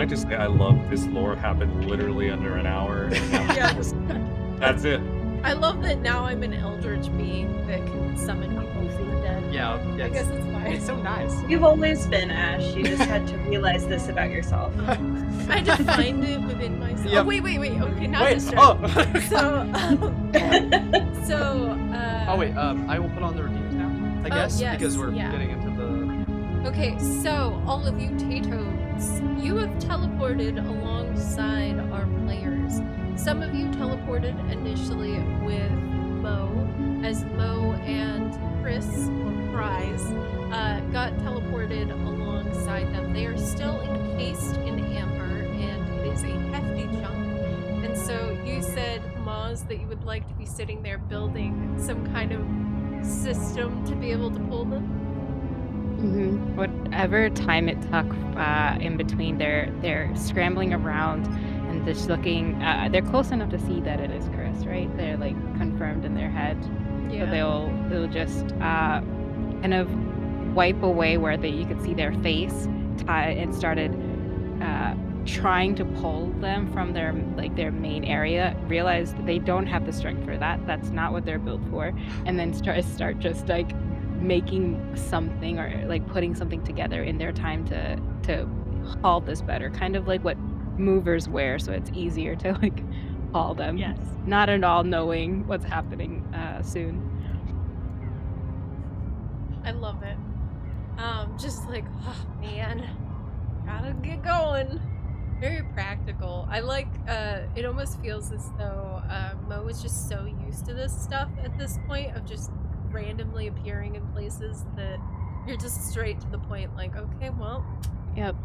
I just say I love this lore happened literally under an hour. Yes. That's it. I love that now I'm an eldritch being that can summon people from the dead. Yeah, I guess it's fine. it's so nice. You've always been Ash. You just had to realize this about yourself. I defined it within myself. Yep. Oh, wait. Okay, not Wait, this turn. oh! Oh, wait, I will put on the redeems now, I guess, yes, because we're yeah. getting into the... Okay, so all of you Tatoes, you have teleported alongside our players. Some of you teleported initially with Mo, as Mo and Chris, or Prize, got teleported alongside them. They are still encased in amber, and it is a hefty chunk. And so you said, Maz, that you would like to be sitting there building some kind of system to be able to pull them? Whatever time it took in between, they're scrambling around and just looking. They're close enough to see that it is Chris, right? They're like confirmed in their head, Yeah. so they'll just kind of wipe away where you could see their face, and started trying to pull them from their main area. Realized they don't have the strength for that. That's not what they're built for, and then start just like making something or like putting something together in their time to haul this better, kind of like what movers wear, so it's easier to like haul them. Yes. Not at all knowing what's happening soon. I love it. Just like, oh man, gotta get going. Very practical. I like, it almost feels as though Mo is just so used to this stuff at this point of just randomly appearing in places that you're just straight to the point, like, okay, well. Yep.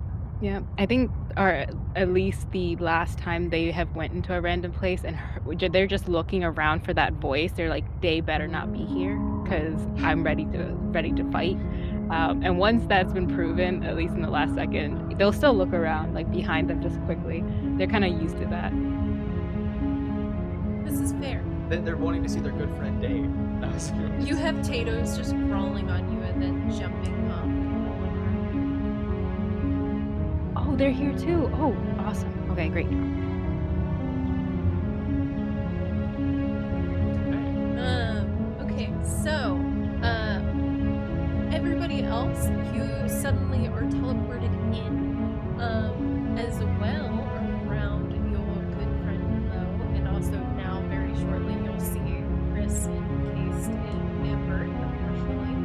I think, or at least the last time they have went into a random place and they're just looking around for that voice. They're like, they better not be here because I'm ready to fight. And once that's been proven, at least in the last second, they'll still look around, like behind them, just quickly. They're kind of used to that. This is fair. They're wanting to see their good friend Dave. You have Tatoes just crawling on you and then jumping up. Oh, they're here too. Oh, awesome. Okay, great. Okay, so, everybody else, you suddenly are teleported in, as well around your good friend Mo, and also now very shortly you'll see Chris encased in amber, unfortunately.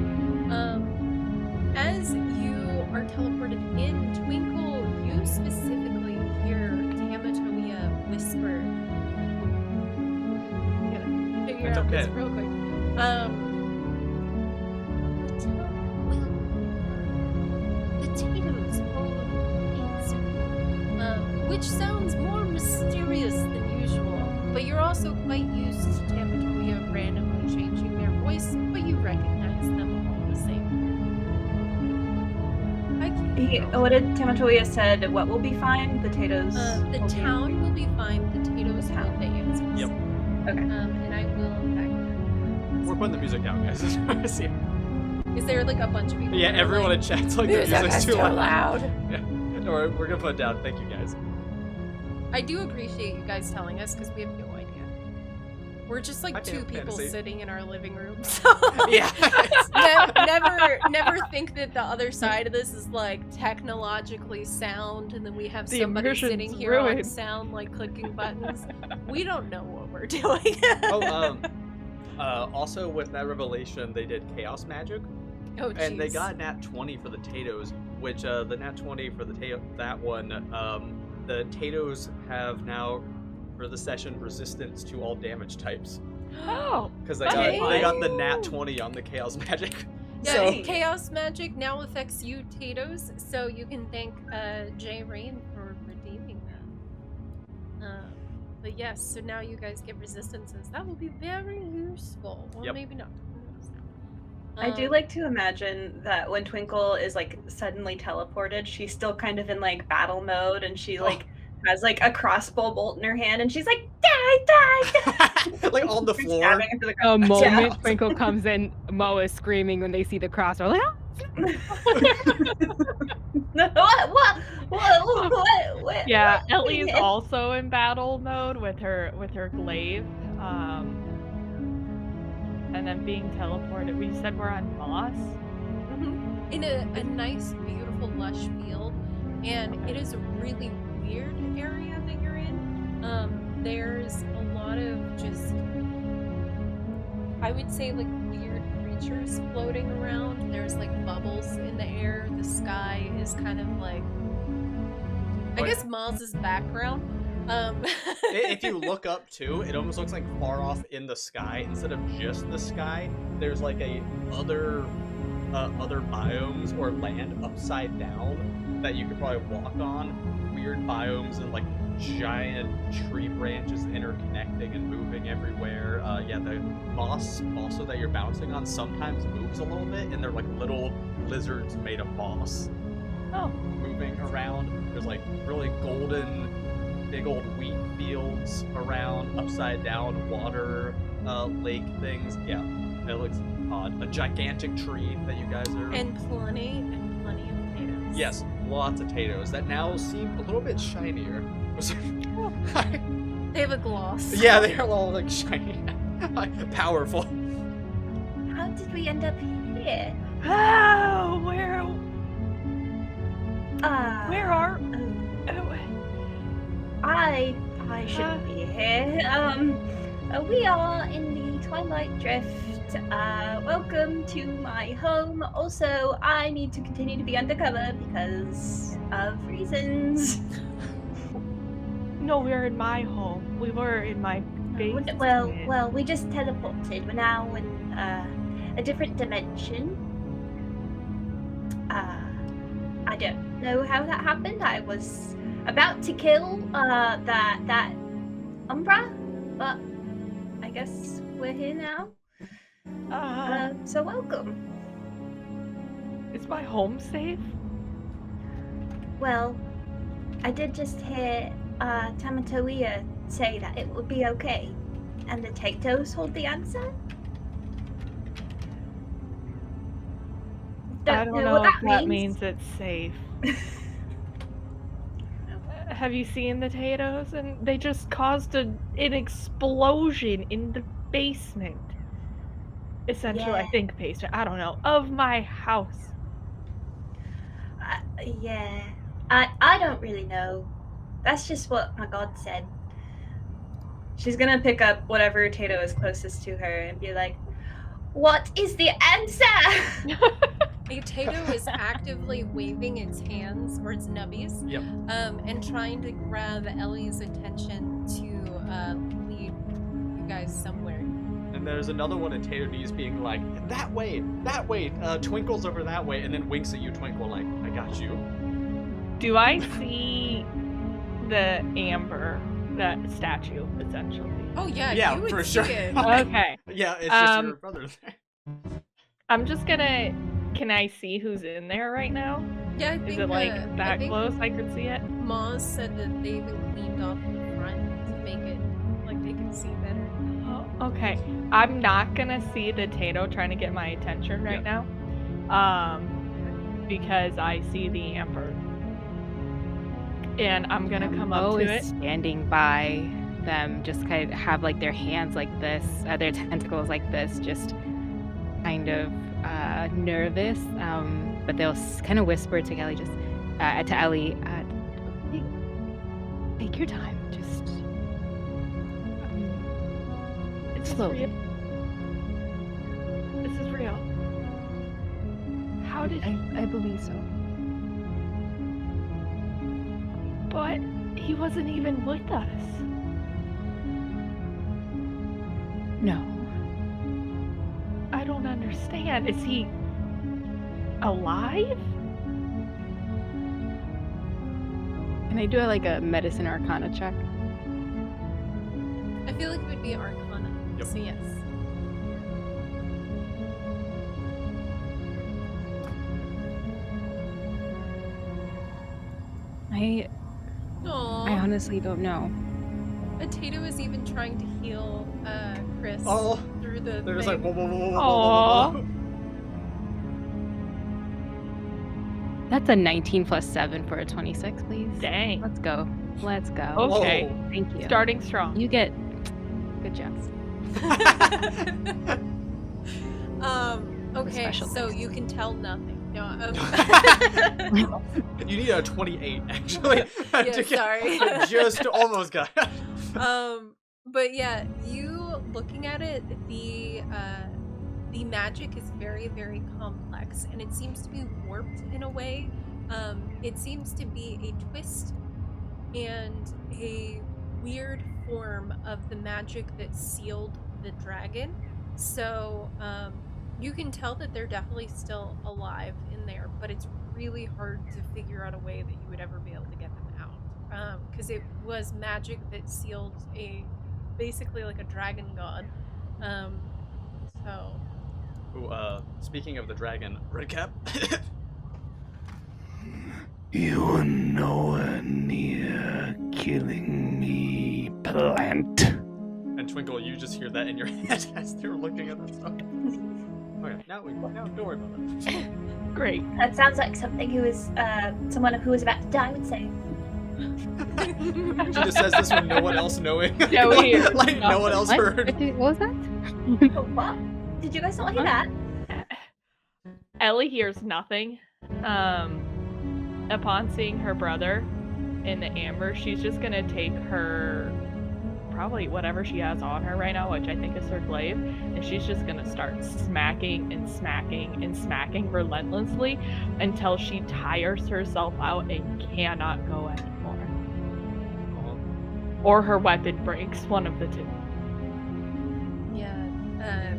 As you are teleported in, Twinkle, you specifically hear Tamatonia whisper. I'm gonna figure It's out okay. this real quick. Potatoes full of answer. Which sounds more mysterious than usual, but you're also quite used to Tamatonia randomly changing their voice, but you recognize them all the same. I can't. What did Tamatoya said? What will be fine? Potatoes. The town will be fine. Potatoes have the answers. Yep. Okay. And I will back We're putting the music down, guys. See? Is there like a bunch of people? Yeah, that are everyone like, in chat's like, the "Music music's is too too loud. loud." Yeah. No, we're gonna put it down. Thank you, guys. I do appreciate you guys telling us because we have no idea. We're just like I two can't people fantasy. sitting in our living room. So Yeah. never think that the other side of this is like technologically sound, and then we have The somebody immersion's sitting here on ruined. sound like clicking buttons. We don't know what we're doing. Also with that revelation, they did chaos magic, Oh, and they jeez. got nat 20 for the Tatoes, which the nat 20 for the that one, the Tatoes have now for the session resistance to all damage types Oh, because they Okay. got the nat 20 on the chaos magic. Yeah, So chaos magic now affects you, Tatoes, so you can thank Jay Rain for redeeming that. But yes, so now you guys get resistances. That will be very useful. Well, Yep. maybe not. I do like to imagine that when Twinkle is like suddenly teleported, she's still kind of in like battle mode, and she like has like a crossbow bolt in her hand, and she's like, die, like on the floor. stabbing into the the ground. moment Twinkle comes in, Mo is screaming when they see the cross. They're like, "Ah!" what? What? Yeah, what Ellie's hit? also in battle mode with her glaive. And then being teleported. We said we're on moss. In a nice, beautiful, lush field, and it is a really weird area that you're in. There's a lot of just, I would say, like weird creatures floating around. There's like bubbles in the air. The sky is kind of like, I guess Maz's background. If you look up too, it almost looks like far off in the sky instead of just the sky. There's like other biomes or land upside down that you could probably walk on. Weird biomes and like giant tree branches interconnecting and moving everywhere. Yeah, the moss also that you're bouncing on sometimes moves a little bit, and they're like little lizards made of moss. Oh, moving around. There's like really golden, big old wheat fields around, upside down water, lake things. Yeah, it looks odd. A gigantic tree that you guys are. and plenty of potatoes. Yes, lots of potatoes that now seem a little bit shinier. They have a gloss. Yeah, they are all like shiny, powerful. How did we end up here? oh, where are? I shouldn't be here. We are in the Twilite Drift. Welcome to my home. Also, I need to continue to be undercover because of reasons. No, we're in my home. We were in my basement. Well, we just teleported. We're now in a different dimension. I don't know how that happened. I was about to kill that Umbra, but I guess we're here now. So welcome. Is my home safe? Well, I did just hear Tamatoia say that it would be okay, and the Tatos hold the answer. I don't know what if that means it's safe. Have you seen the potatoes? And they just caused an explosion in the basement. Essentially, Yeah. I think basement. I don't know. Of my house. Yeah. I don't really know. That's just what my god said. She's gonna pick up whatever Tato is closest to her and be like, "What is the answer?" A Tato is actively waving its hands, or its nubbies, Yep. and trying to grab Ellie's attention to lead you guys somewhere. And there's another one in Tato D's being like, that way, Twinkles over that way, and then winks at you, Twinkle, like, I got you. Do I see the amber, that statue, essentially? Oh yeah, Yeah, you would for see sure. it. Okay. Yeah, it's just your brother there. I'm just gonna... Can I see who's in there right now? Yeah, I think. Is it like I that think close I could see it? Maz said that they even cleaned off the front to make it like they can see better. Oh, okay. I'm not gonna see the Tato trying to get my attention right now. Because I see the amber. And I'm gonna come up to it. Standing by them, just kind of have like their hands like this, their tentacles like this, just kind of nervous. But they'll kind of whisper to Ellie, take your time, just It's slowly. real. This is real. How did I believe so. But he wasn't even with us. No. I don't understand. Is he alive? Can I do like a medicine arcana check? I feel like it would be Arcana. Yep. So yes. I Aww. honestly don't know. A Tato is even trying to heal Chris Oh, through the they're just thing. like, whoa, whoa, whoa, whoa, whoa, Aw. whoa, whoa. That's a 19 plus 7 for a 26, please. Dang. Let's go. Let's go. Okay. Whoa. Thank you. Starting strong. You get good job. Okay, special so things. you can tell nothing. No, You need a 28, actually. yeah, to get- sorry. Just almost got it. But yeah, you looking at it, the magic is very, very complex, and it seems to be warped in a way. It seems to be a twist and a weird form of the magic that sealed the dragon. So you can tell that they're definitely still alive in there, but it's really hard to figure out a way that you would ever be able to get them out. Because it was magic that sealed basically like a dragon god. So Ooh, speaking of the dragon, recap. You are nowhere near killing me, plant. And Twinkle, you just hear that in your head as they're looking at that stuff. Okay, now don't worry about that. Great. That sounds like something someone who was about to die would say. She just says this with no one else knowing. Yeah, we hear. Like no one else What? heard. What was that? Oh, what? Did you guys not hear that? Ellie hears nothing. Upon seeing her brother in the amber, she's just gonna take her, probably whatever she has on her right now, which I think is her glaive, and she's just gonna start smacking and smacking and smacking relentlessly until she tires herself out and cannot go anymore. Or her weapon breaks, one of the two. yeah,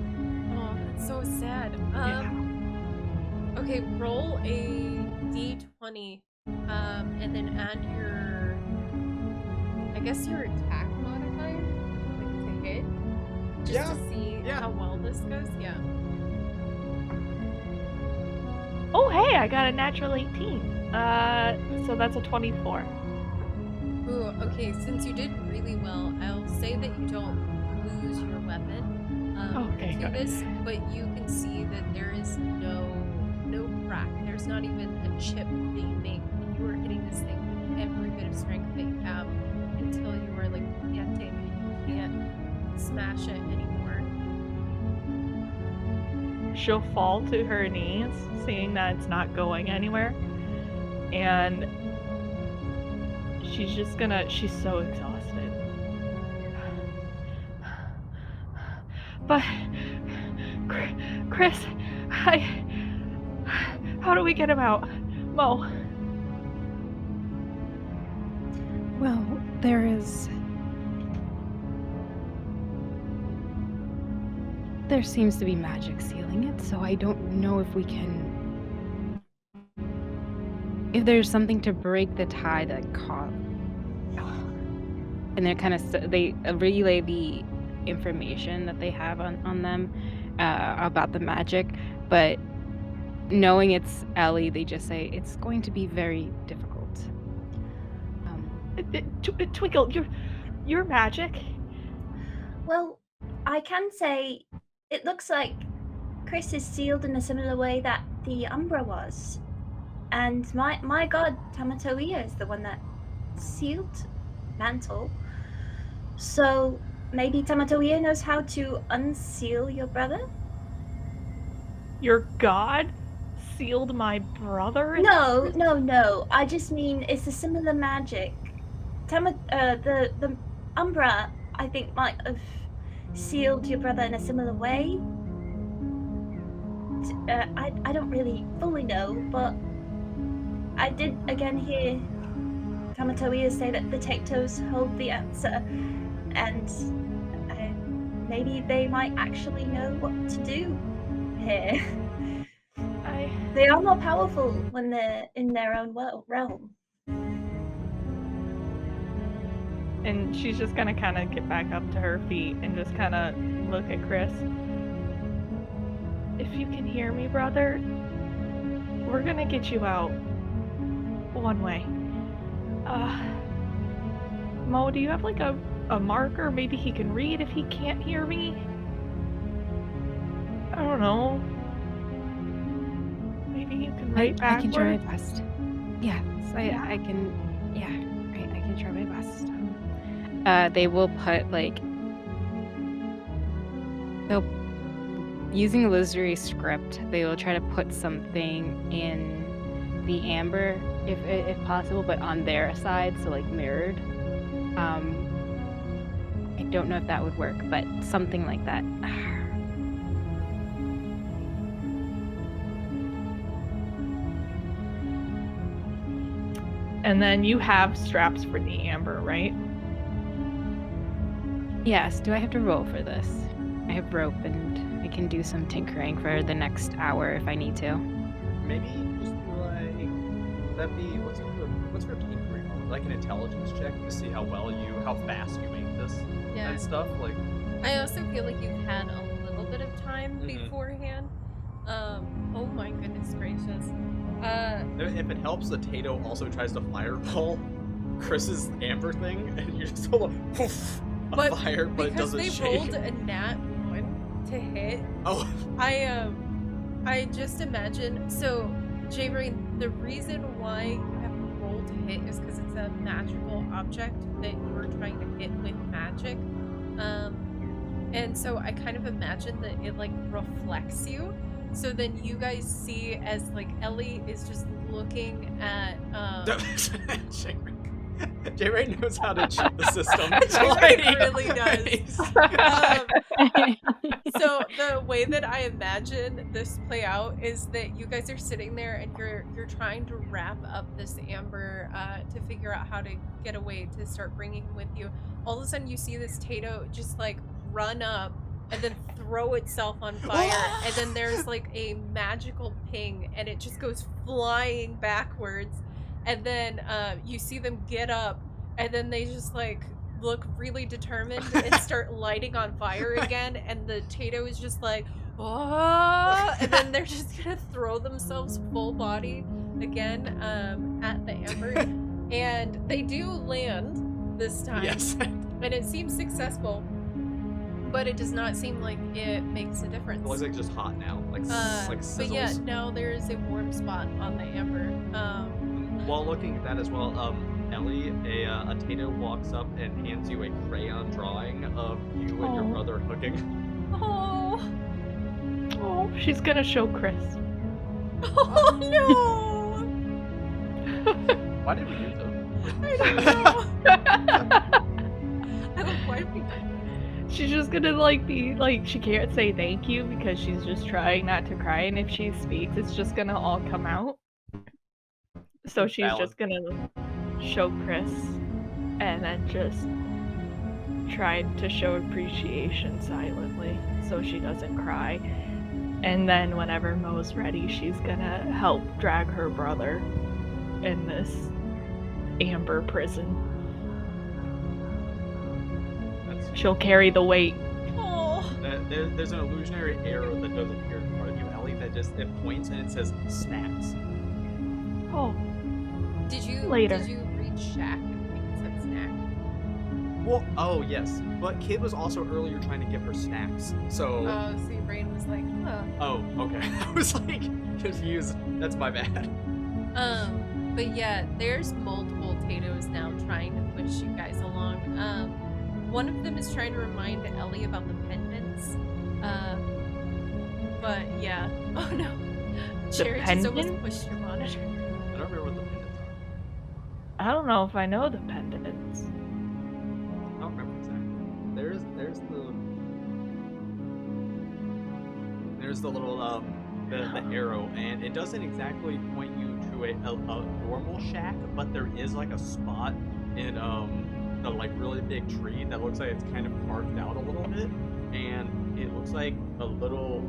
oh, that's so sad. Yeah. Okay, roll a d20, and then add your, I guess your attack modifier, like to hit, just Yeah, to see yeah. how well this goes. Yeah. Oh, hey, I got a natural 18. So that's a 24. Ooh, okay, since you did really well, I'll say that you don't lose your weapon Okay, to good. this, but you can see that there is no crack. There's not even a chip being made. You are hitting this thing with every bit of strength that you have until you are like panting and you can't smash it anymore. She'll fall to her knees, seeing that it's not going anywhere. And she's so exhausted. But, Chris, how do we get him out? Mo. Well, there seems to be magic sealing it, so I don't know if we can. If there's something to break the tie that caught. And they relay the information that they have on them about the magic, but knowing it's Ellie, they just say it's going to be very difficult. Twinkle, your magic? Well, I can say it looks like Chris is sealed in a similar way that the Umbra was. And my god, Tamatoia, is the one that sealed Mantle. So maybe Tamatoia knows how to unseal your brother? Your god sealed my brother? No. I just mean it's a similar magic. The Umbra, I think, might have sealed your brother in a similar way. I don't really fully know, but I did again hear Tamatoia say that the Tectos hold the answer, and maybe they might actually know what to do here. They are more powerful when they're in their own realm. And she's just gonna kind of get back up to her feet and just kind of look at Chris. If you can hear me, brother, we're gonna get you out one way. Mo, do you have like a marker? Maybe he can read if he can't hear me? I don't know. Maybe you can I write can try my backwards? best. Yes, I can. Yeah, I can try my best. They will put like they'll using illusory script. They will try to put something in the amber, if possible, but on their side, so like mirrored. I don't know if that would work, but something like that. And then you have straps for the amber, right? Yes. Do I have to roll for this? I have rope, and I can do some tinkering for the next hour if I need to. Maybe just like that'd be what's for tinkering on? Like an intelligence check to see how fast you make this Yeah. and stuff. Like I also feel like you've had a little bit of time Mhm. beforehand. Oh my goodness gracious. if it helps, the Tato also tries to fireball Chris's amber thing, and you just hold a poof But fire, but it because doesn't they shake. rolled a nat 1 to hit, Oh, I just imagine. So, J-Rain, the reason why you have to roll to hit is because it's a magical object that you are trying to hit with magic. And so I kind of imagine that it like reflects you. So then you guys see as like Ellie is just looking at J-Ray knows how to cheat the system. J-Ray really does. So the way that I imagine this play out is that you guys are sitting there and you're trying to wrap up this amber to figure out how to get away to start bringing him with you. All of a sudden you see this Tato just like run up and then throw itself on fire, and then there's like a magical ping and it just goes flying backwards, and then you see them get up and then they just like look really determined and start lighting on fire again, and the Tato is just like, oh, and then they're just gonna throw themselves full body again at the amber, and they do land this time. Yes. And it seems successful, but it does not seem like it makes a difference. It looks like just hot now, like sizzles. But yeah, now there is a warm spot on the amber. While looking at that as well, Ellie, a Tato walks up and hands you a crayon drawing of you and your brother hooking. Oh, Oh, she's gonna show Chris. oh no! Why did we do that? I don't know. Why did we? She's just gonna like be like, she can't say thank you because she's just trying not to cry, and if she speaks, it's just gonna all come out. So she's Valid. just gonna show Chris and then just try to show appreciation silently so she doesn't cry. And then whenever Mo's ready, she's gonna help drag her brother in this amber prison. She'll carry the weight. Oh, There's an illusionary arrow that does appear in front of you, Ellie, that just it points and it says snacks. Oh, did you Later. Did you read Shack and think it said snack? Well, oh yes, but Kid was also earlier trying to give her snacks. So Oh, so your brain was like, huh. oh, okay. I was like confused. That's my bad. But yeah, there's multiple Tatos now trying to push you guys along. One of them is trying to remind Ellie about the pendants. But yeah. Oh no. Cherry just almost pendant? pushed your monitor. I don't remember what the pendants are. I don't know if I know the pendants. I don't remember exactly. There's the little the arrow, and it doesn't exactly point you to a normal shack, but there is like a spot in a like really big tree that looks like it's kind of carved out a little bit, and it looks like a little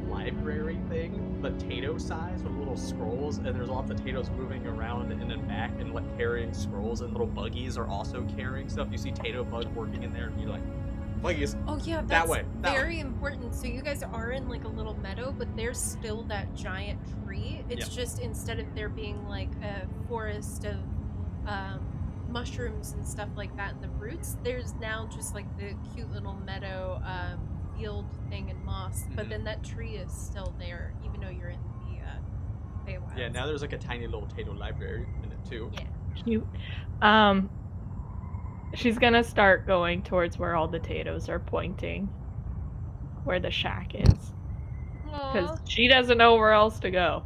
library thing, but Tato size with little scrolls, and there's lots of Tatos moving around in and back and like carrying scrolls, and little buggies are also carrying stuff. You see Tato bug working in there, and you're like, buggies. Oh yeah, that's That way, that very important. So you guys are in like a little meadow, but there's still that giant tree. It's Yep. just instead of there being like a forest of mushrooms and stuff like that in the roots, there's now just like the cute little meadow field thing and moss. But Mhm. then that tree is still there, even though you're in Feywilds. Yeah, now there's like a tiny little Tato library in it too. Yeah. Cute. She's gonna start going towards where all the potatoes are pointing, where the shack is, because Aw. she doesn't know where else to go.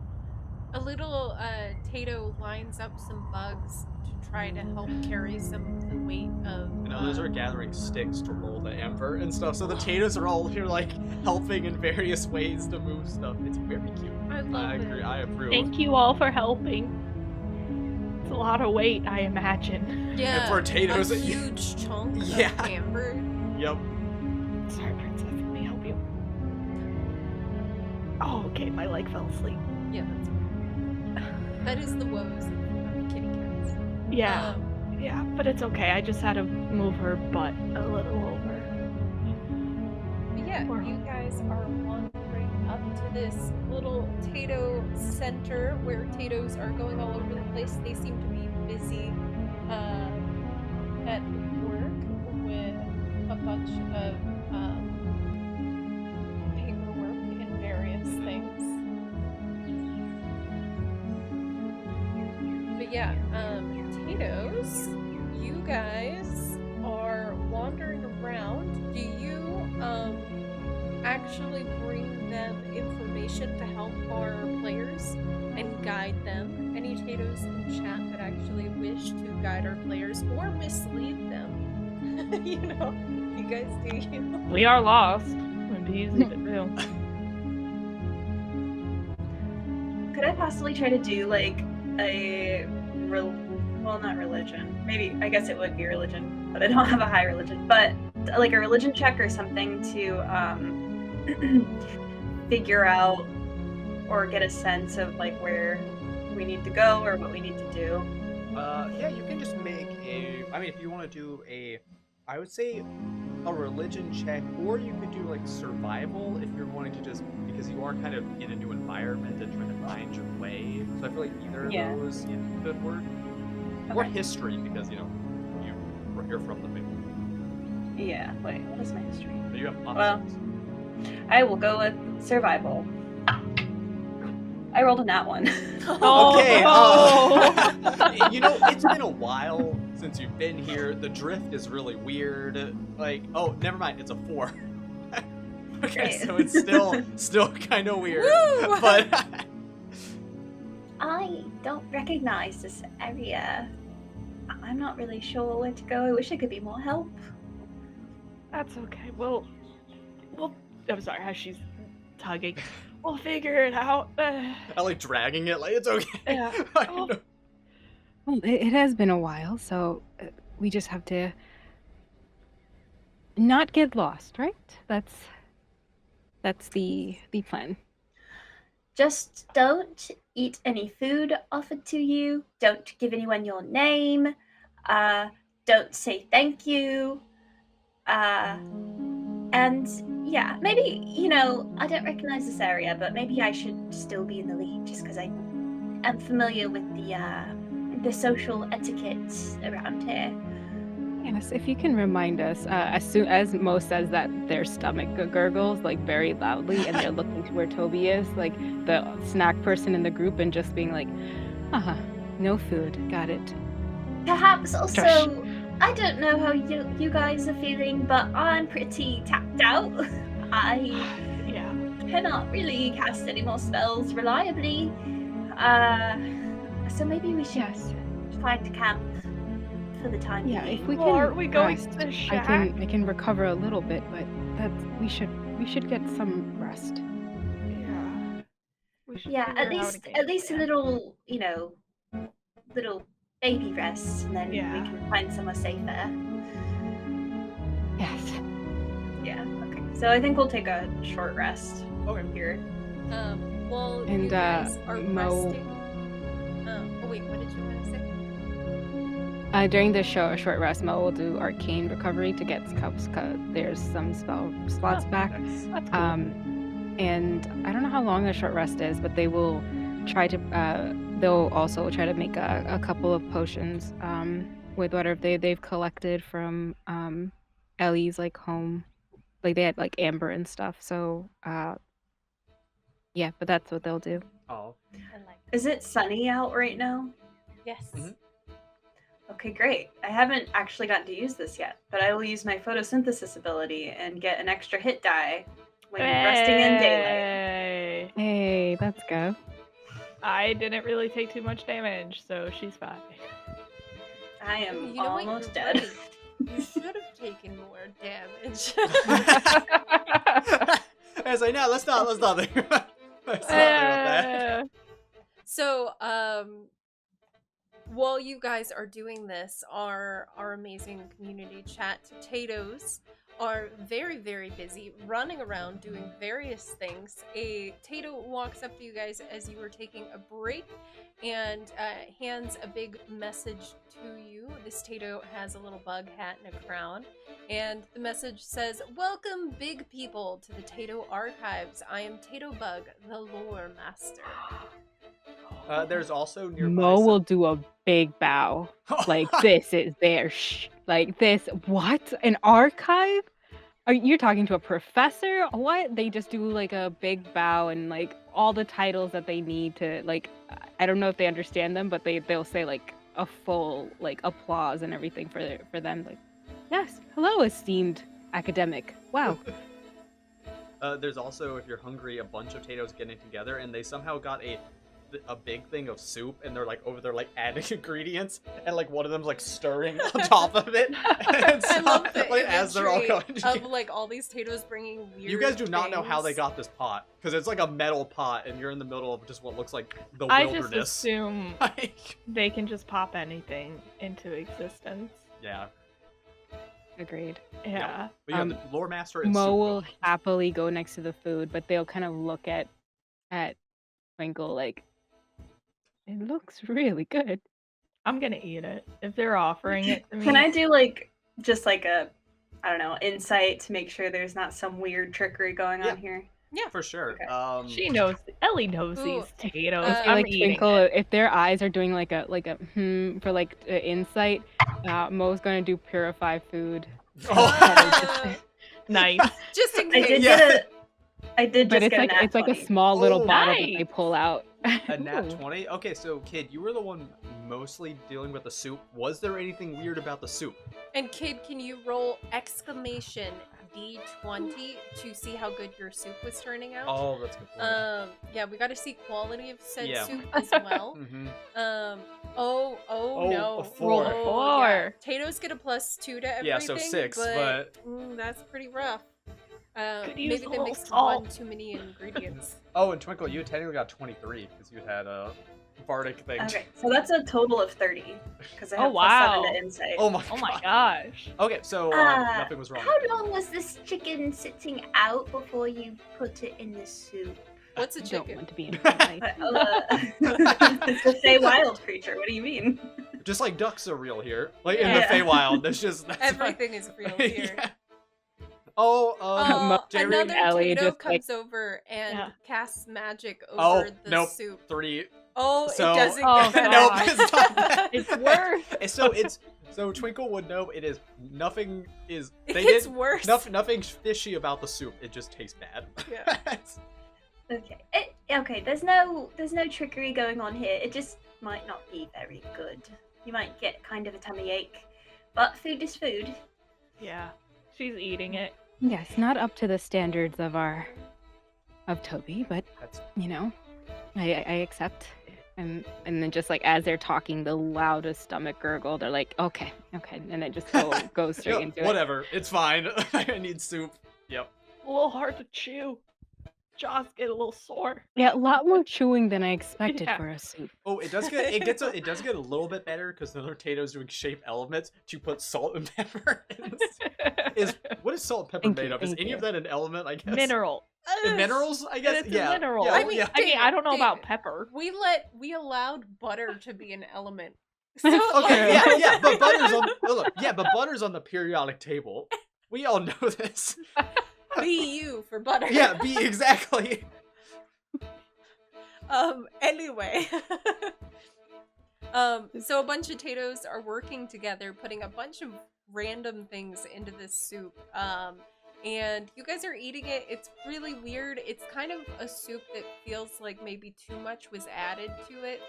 A little Tato lines up some bugs to try to help carry some of the weight of. And others are gathering sticks to roll the amber and stuff. So the Tatos are all here like helping in various ways to move stuff. It's very cute. I love it. agree. I approve. Thank you all for helping. It's a lot of weight, I imagine. Yeah. And for potatoes, a huge chunk Yeah. of amber. Yep. Sorry, princess. Let me help you. Oh, okay. My leg fell asleep. Yeah, that is the woes of kitty cats. Yeah. Yeah, but it's okay. I just had to move her butt a little over. But yeah, Or- you guys are wandering up to this little Tato center where Tatos are going all over the place. They seem to be busy at work with a bunch of paperwork and various things. But yeah, Tatoes, you guys are wandering around. Do you actually bring them information to help our players and guide them? Any Tatoes in chat that actually wish to guide our players or mislead them? You know, you guys do you. We are lost. It'd be easy to do. Could I possibly try to do like a well, not religion. Maybe I guess it would be religion, but I don't have a high religion. But like a religion check or something to figure out or get a sense of like where we need to go or what we need to do. Yeah, you can just make a. I mean, if you want to do a, I would say a religion check, or you could do like survival if you're wanting to just because you are kind of in a new environment and trying to find your way. So I feel like either of those could work. Or history because you're from the family. Yeah. Wait, what is my history? So you have options. Well, I will go with survival. I rolled a nat one. Okay. It's been a while since you've been here. The drift is really weird. Like, oh, never mind. It's a 4. Okay, so it's still kind of weird. Woo! But I don't recognize this area. I'm not really sure where to go. I wish I could be more help. That's okay. Well, I'm sorry, how she's tugging. We'll figure it out. I like dragging it. Like it's okay. Yeah. I know. Well, it has been a while, so we just have to not get lost, right? That's the plan. Just don't eat any food offered to you. Don't give anyone your name. Don't say thank you. And yeah, maybe, I don't recognize this area, but maybe I should still be in the lead just because I am familiar with the social etiquette around here. Yes, if you can remind us, as soon as Mo says that their stomach gurgles like very loudly and they're looking to where Toby is, like the snack person in the group, and just being like, no food, got it. Perhaps also, I don't know how you guys are feeling, but I'm pretty tapped out. I cannot really cast any more spells reliably. So maybe we should find a camp for the time being. Yeah, if we Well, can aren't we going rest, to the I shack? can recover a little bit, but we should get some rest. Yeah. We should Yeah, figure out a game at least a plan. little, little baby rest, and then we can find somewhere safer. Yes. Yeah. Okay. So I think we'll take a short rest from here. While And, you guys are Mo- resting. Oh wait, what did you want to say? During the show, a short rest, Mo will do arcane recovery to get cups. There's some spell slots back. That's cool. And I don't know how long the short rest is, but they will try to. They'll also try to make a couple of potions with whatever they've collected from Ellie's like home. Like they had like amber and stuff. So yeah, but that's what they'll do. Oh. I like Is it sunny out right now? Yes. Mhm. Okay, great. I haven't actually gotten to use this yet, but I will use my photosynthesis ability and get an extra hit die when resting in daylight. Hey. Hey, let's go. I didn't really take too much damage, so she's fine. I am You know what? almost You're dead. right. You should have taken more damage. I was like, no, let's not think about that. So, while you guys are doing this, our amazing community chat Tatoes are very, very busy running around doing various things. A Tato walks up to you guys as you are taking a break and hands a big message to you. This Tato has a little bug hat and a crown, and the message says, "Welcome, big people, to the Tato Archives. I am Tato Bug, the Lore Master." There's also nearby. Mo will do a big bow. Like, this is their like this. What? An archive? Are you talking to a professor? What? They just do like a big bow and like all the titles that they need to like. I don't know if they understand them, but they'll say like a full like applause and everything for them. Like, yes, hello, esteemed academic. Wow. There's also, if you're hungry, a bunch of Tatos getting together, and they somehow got a big thing of soup, and they're like over there like adding ingredients, and like one of them's like stirring on top of it. And I love the like, as they're all going imagery of like all these Tatos bringing weird. You guys do not know how they things. got this pot, because it's like a metal pot, and you're in the middle of just what looks like the I wilderness. just assume Like, they can just pop anything into existence. yeah. Agreed. Yeah. But yeah, the lore master and Mo soup will go. happily go next to the food, but they'll kind of look at Twinkle like, it looks really good. I'm gonna eat it. If they're offering it to me. Can I do like just like a, I don't know, insight to make sure there's not some weird trickery going Yeah. on here? Yeah. For sure. Okay. She knows. Ellie knows Ooh, these potatoes. I I I'm like eating Twinkle. it. If their eyes are doing like a for like insight, Mo's gonna do purify food. Nice. Just in I case. did Yeah. get I did But just it's get like a nat it's like a 20. small little Oh, bottle that they nice. pull out. A nat Ooh. 20? Okay, so Kid, you were the one mostly dealing with the soup. Was there anything weird about the soup? And Kid, can you roll exclamation D20 to see how good your soup was turning out? Oh, that's a good point. Yeah, we got to see quality of said Yeah. soup as well. Mm-hmm. Oh no. a 4. Oh, yeah. 4. Tato's get a +2 to everything. Yeah, so 6, but- that's pretty rough. Could use Maybe a they little mixed salt. one too many ingredients. Oh, and Twinkle, you technically got 23 because you had a bardic thing. Okay, so that's a total of 30 because I Oh, have wow. +7 to insight. Oh my Oh my god. gosh. Okay, so Uh, nothing was wrong. How long was this chicken sitting out before you put it in the soup? What's a I don't chicken? want to be in my life. It's a Fey wild creature. What do you mean? Just like ducks are real here. Like in the Yeah. Feywild, that's just that's Everything is real here. Yeah. Oh, Jerry and Another Ellie Tato just, like- comes over and Yeah. casts magic Oh, over the nope. soup. 3. Oh, So- it doesn't Oh, get better. Nope, God. it's not that. It's worse. So Twinkle would know it is nothing is It they gets did worse. nothing's fishy about the soup. It just tastes bad. Yeah. Okay. Okay, there's no trickery going on here. It just might not be very good. You might get kind of a tummy ache, but food is food. Yeah. She's eating it. Yes, not up to the standards of Toby, but That's you know, I accept. And then just like as they're talking, the loudest stomach gurgle, they're like, okay, and then just go straight into it. whatever. It's fine. I need soup. Yep. A little hard to chew. Jaws get a little sore. Yeah, a lot more chewing than I expected Yeah. for a soup. Oh, it does get a little bit better because the other Tato's doing shape elements to put salt and pepper. What is salt and pepper Thank made you, of? Is thank any you. of that an element? I guess. Mineral. And minerals? I guess. It's Yeah. a mineral. Yeah, I mean, yeah. I don't know about David, pepper. We allowed butter to be an element. So, Okay. like- Yeah. But butter's on. Look. Yeah. But butter's on the periodic table. We all know this. BU for butter. Yeah. B exactly. Anyway. So a bunch of Tatos are working together, putting a bunch of random things into this soup. and you guys are eating it. It's really weird. It's kind of a soup that feels like maybe too much was added to it.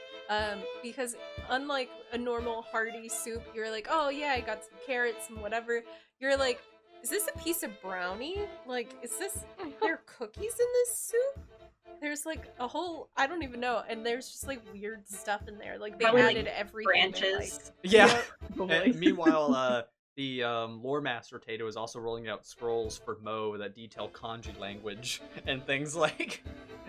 Because unlike a normal hearty soup, you're like, oh yeah, I got some carrots and whatever. You're like, is this a piece of brownie? Like, is there cookies in this soup? There's like a whole, I don't even know, and there's just like weird stuff in there. Like they Probably, added everything. branches. Yeah. Probably. And meanwhile, the lore master Tato is also rolling out scrolls for Mo that detail kanji language and things like,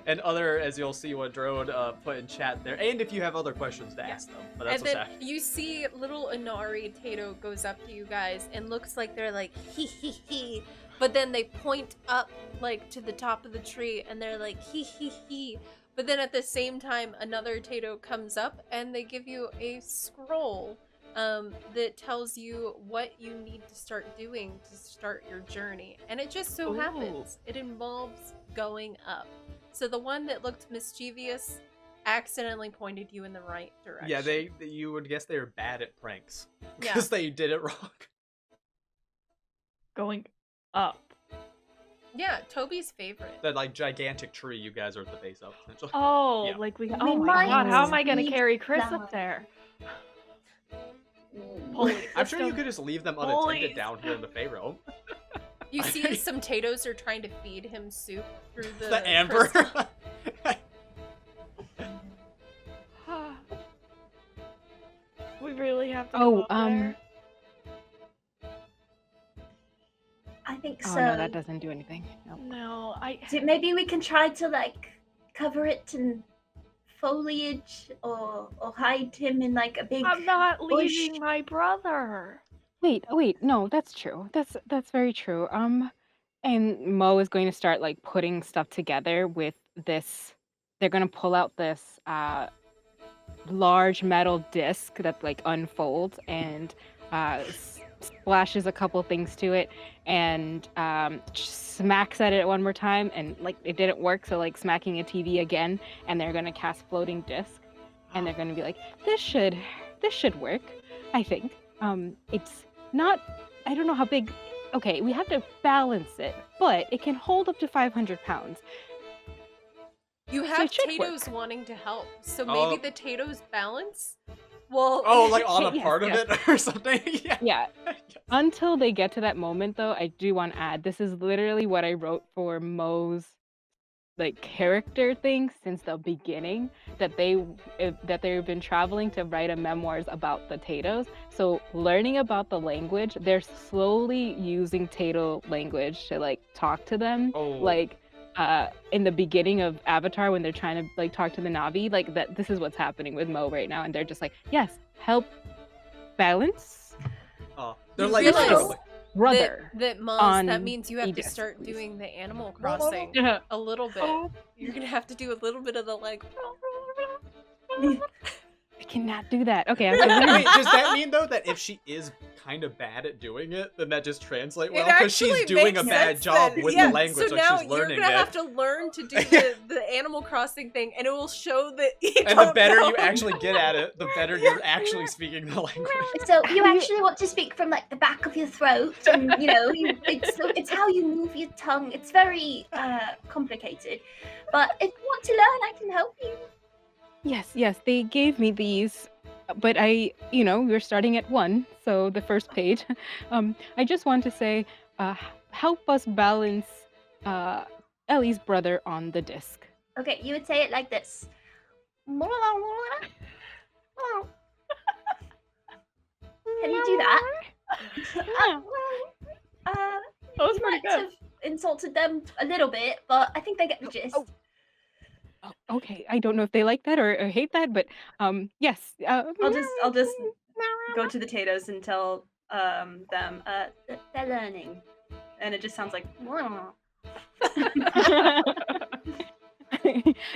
and other, as you'll see what Drone put in chat there. And if you have other questions to ask them, but that's And then what's happening. you see little Inari Tato goes up to you guys and looks like they're like hee hee hee, but then they point up like to the top of the tree and they're like hee hee hee. But then at the same time, another Tato comes up and they give you a scroll that tells you what you need to start doing to start your journey. And it just so happens it involves going up. So the one that looked mischievous accidentally pointed you in the right direction. Yeah, you would guess they were bad at pranks Yeah. because they did it wrong. Going up. Yeah, Toby's favorite. That like gigantic tree you guys are at the base of. Essentially. Oh, Yeah. like we. We Oh my might god! How am I gonna need carry Chris that. up there? Mm. Holy, I'm let's sure go. you could just leave them unattended Boys. down here in the Pharaoh. You see as some Tatos are trying to feed him soup through the, The amber. crystal. We really have to. Oh, go up there? I think Oh so. no, that doesn't do anything. Nope. No, I. Maybe we can try to like cover it in foliage or hide him in like a big. I'm not bush. leaving my brother. Wait, no, that's true. That's very true. And Mo is going to start like putting stuff together with this. They're going to pull out this large metal disc that like unfolds and splashes a couple things to it and smacks at it one more time, and like it didn't work, so like smacking a TV again, and they're going to cast floating disc, and they're going to be like, this should work, I think. It's not, I don't know how big. Okay, we have to balance it, but it can hold up to 500 pounds. You So have it should Tatos work. wanting to help, so Oh. maybe the Tatos balance. Well, Oh, like on a Yes, part yes. of it or something? Yeah. Yeah. Until they get to that moment, though, I do want to add, this is literally what I wrote for Mo's like character thing since the beginning, that they've been traveling to write a memoirs about the Tatos. So learning about the language, they're slowly using Tato language to like talk to them. Oh. Like in the beginning of Avatar when they're trying to like talk to the Na'vi, like that. This is what's happening with Mo right now, and they're just like, yes, help balance, Oh, they're You like, realize literally- brother. that Moz, on that means you have to Aegis, start please. doing the Animal Crossing a little bit. You're gonna have to do a little bit of the like. I cannot do that. Okay, I'm Wait, gonna does that mean though that if she is kind of bad at doing it, then that just translates well? It Because she's actually doing a makes bad sense job then. with Yeah, the language, so like now she's learning you're gonna it. have to learn to do the Animal Crossing thing, and it will show that you And the don't better know. you actually get at it, the better you're actually speaking the language. So you actually want to speak from like the back of your throat, and you know, it's how you move your tongue. It's very complicated, but if you want to learn, I can help you. Yes, they gave me these, but we're starting at 1, so the first page. I just want to say, help us balance Ellie's brother on the disc. Okay, you would say it like this. Can you do that? That was You pretty might good. have insulted them a little bit, but I think they get the gist. Oh, okay, I don't know if they like that or hate that, but yes. I'll just go to the Tatos and tell them They're learning. and it just sounds like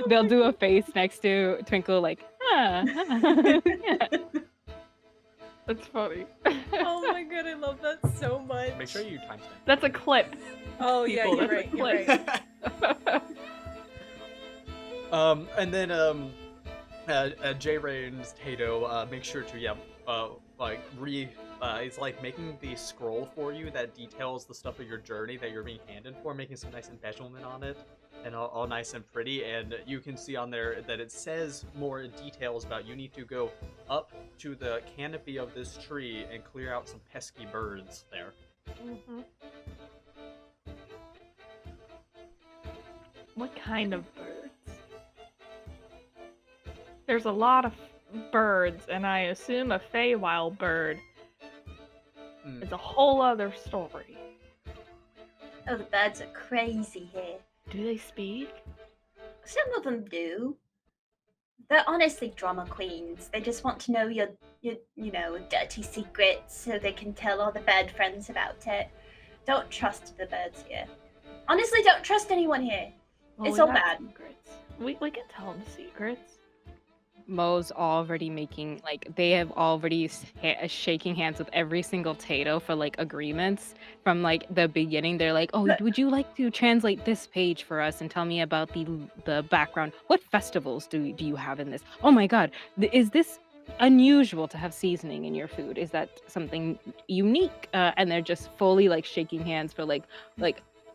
They'll do a face next to Twinkle, like, yeah. That's funny. Oh my god, I love that so much. Make sure you timestamp. That's a clip. Oh yeah, People, you're that's a right. You're right. And then J Rain's Tato make sure to is like making the scroll for you that details the stuff of your journey that you're being handed for, making some nice embezzlement on it, and all nice and pretty. And you can see on there that it says more details about you need to go up to the canopy of this tree and clear out some pesky birds there. Mm-hmm. What kind of birds? There's a lot of birds, and I assume a Feywild bird is a whole other story. Oh, the birds are crazy here. Do they speak? Some of them do. They're honestly drama queens. They just want to know your dirty secrets so they can tell all the bad friends about it. Don't trust the birds here. Honestly, don't trust anyone here. Well, It's we all got bad. Secrets. We can tell them secrets. Mo's already making, they have already shaking hands with every single Tato for, agreements from, the beginning. They're like, oh, would you like to translate this page for us and tell me about the background? What festivals do you have in this? Oh my god, is this unusual to have seasoning in your food? Is that something unique? And they're just fully, shaking hands for,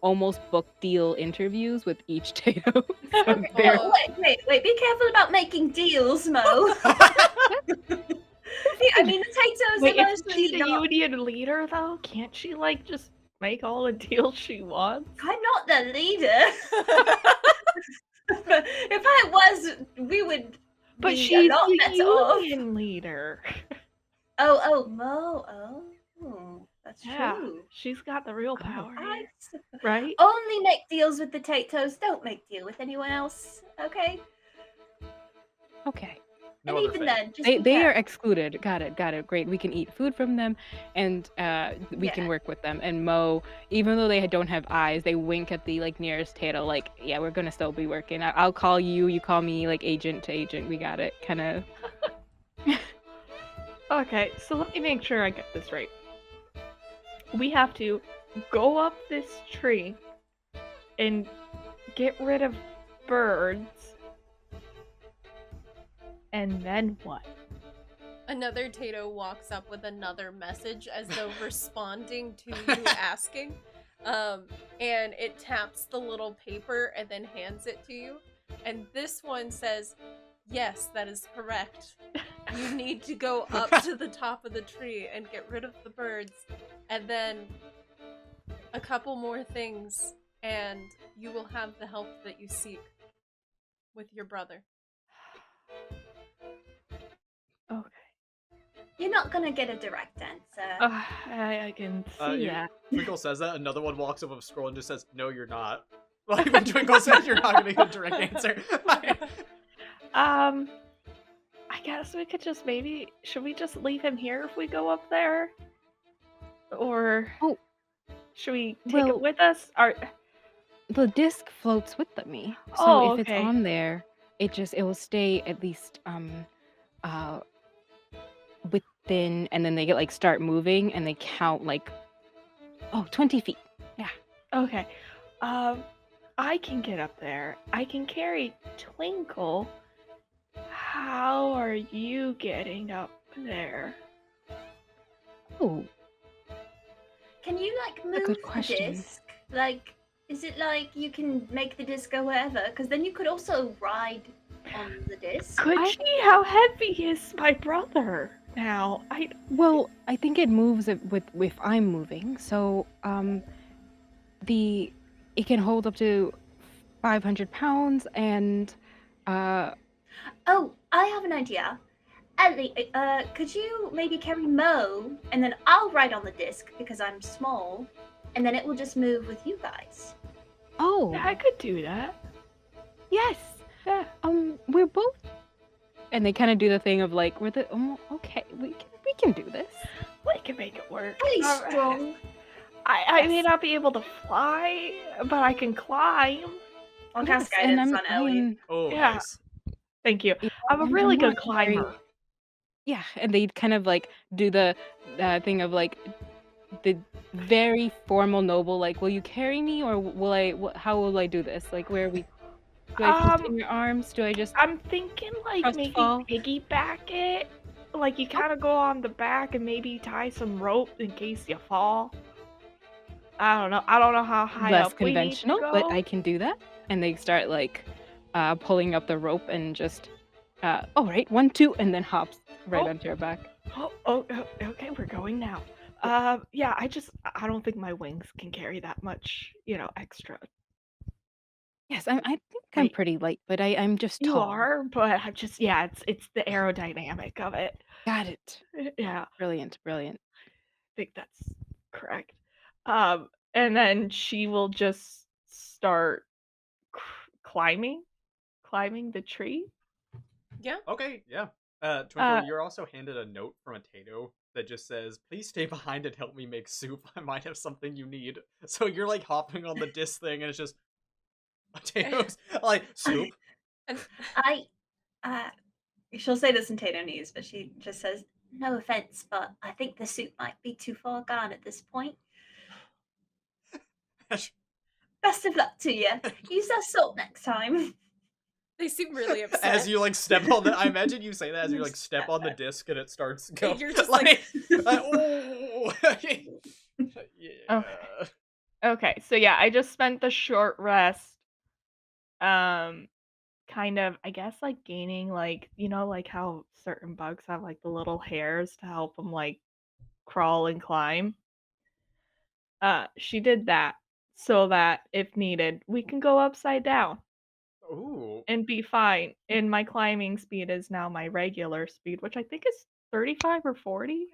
almost book deal interviews with each Tato. So Oh, wait, be careful about making deals, Mo. I mean, the Tatos Wait, are isn't she mostly the not... union leader, though? Can't she, just make all the deals she wants? I'm not the leader. If I was, we would But be she's a lot the better off. union leader. Oh, Mo. Oh, that's Yeah, true. she's got the real power, I here, s- right? only make deals with the Tatos. Don't make deal with anyone else, okay? okay. No And other even Fae. then, just They be they are careful. excluded. Got it. Great. We can eat food from them, and we can Yeah. work with them. And Mo, even though they don't have eyes, they wink at the nearest Tato. Yeah, we're gonna still be working. I'll call you. You call me. Agent to agent. We got it. Kind of. Okay, so let me make sure I get this right. We have to go up this tree and get rid of birds. And then what? Another Tato walks up with another message as though responding to you asking. And it taps the little paper and then hands it to you. And this one says, yes, that is correct. You need to go up to the top of the tree and get rid of the birds. And then a couple more things, and you will have the help that you seek with your brother. Okay. You're not gonna get a direct answer. I can see that. Twinkle says that, another one walks up with a scroll and just says, no, you're not. Like when Twinkle says you're not gonna get a direct answer. I guess we could just should we just leave him here if we go up there? Or should we take it with us? The disc floats with me, so Oh, if it's okay. on there, it will stay at least within, and then they get start moving, and they count 20 feet. Yeah. Okay. I can get up there. I can carry Twinkle. How are you getting up there? Oh, Can you move good the question. disc? Is it you can make the disc go wherever? Because then you could also ride on the disc. Could she? How heavy is my brother now? Well, I think it moves if I'm moving. So it can hold up to 500 pounds, and Oh, I have an idea. Ellie, could you maybe carry Mo, and then I'll ride on the disc because I'm small, and then it will just move with you guys. oh Yeah, I could do that. yes, Yeah. we're both, and they kind of do the thing of we're the okay, we can do this. We can make it work. Really Alright. strong. I may not be able to fly, but I can climb. I'll Yes, cast and guidance on Ellie. Oh, Yeah. nice. Thank you. Yeah, I'm a and really Mo good can carry- climber. Yeah, and they kind of do the thing of the very formal noble, will you carry me, or will I? How will I do this? Where are we? Do I put it in your arms? Do I just? I'm thinking Trust maybe fall. piggyback it. Like you kind of go on the back and maybe tie some rope in case you fall. I don't know. I don't know how high Less up we need to conventional, but go. I can do that. And they start like pulling up the rope and just, oh, right, 1, 2, and then hops right Oh, onto her back. okay, we're going now. Yeah, I don't think my wings can carry that much, extra Yes, I think I'm weight. pretty light, but I'm just You tall. are, but I'm just yeah, it's the aerodynamic of it. Got it. Yeah, I Brilliant, brilliant. think that's correct. And then she will just start climbing, climbing the tree. Yeah. Okay, yeah. Twinkle, Uh, you're also handed a note from a Tato that just says, "Please stay behind and help me make soup. I might have something you need." So you're like hopping on the disc thing, and it's just potatoes, like soup. And I uh she'll say this in Tatonese, but she just says, "No offense, but I think the soup might be too far gone at this point. Best of luck to you. Use that salt next time." they seem really As upset. you like step on the, I imagine you say that as you like step on the disc and it starts going. You're just like oh, okay. yeah. Okay, so yeah, I just spent the short rest, um, kind of, I guess, like gaining, like, like how certain bugs have like the little hairs to help them like crawl and climb. She did that so that if needed, we can go upside down Ooh. and be fine. And my climbing speed is now my regular speed, which I think is 35 or 40.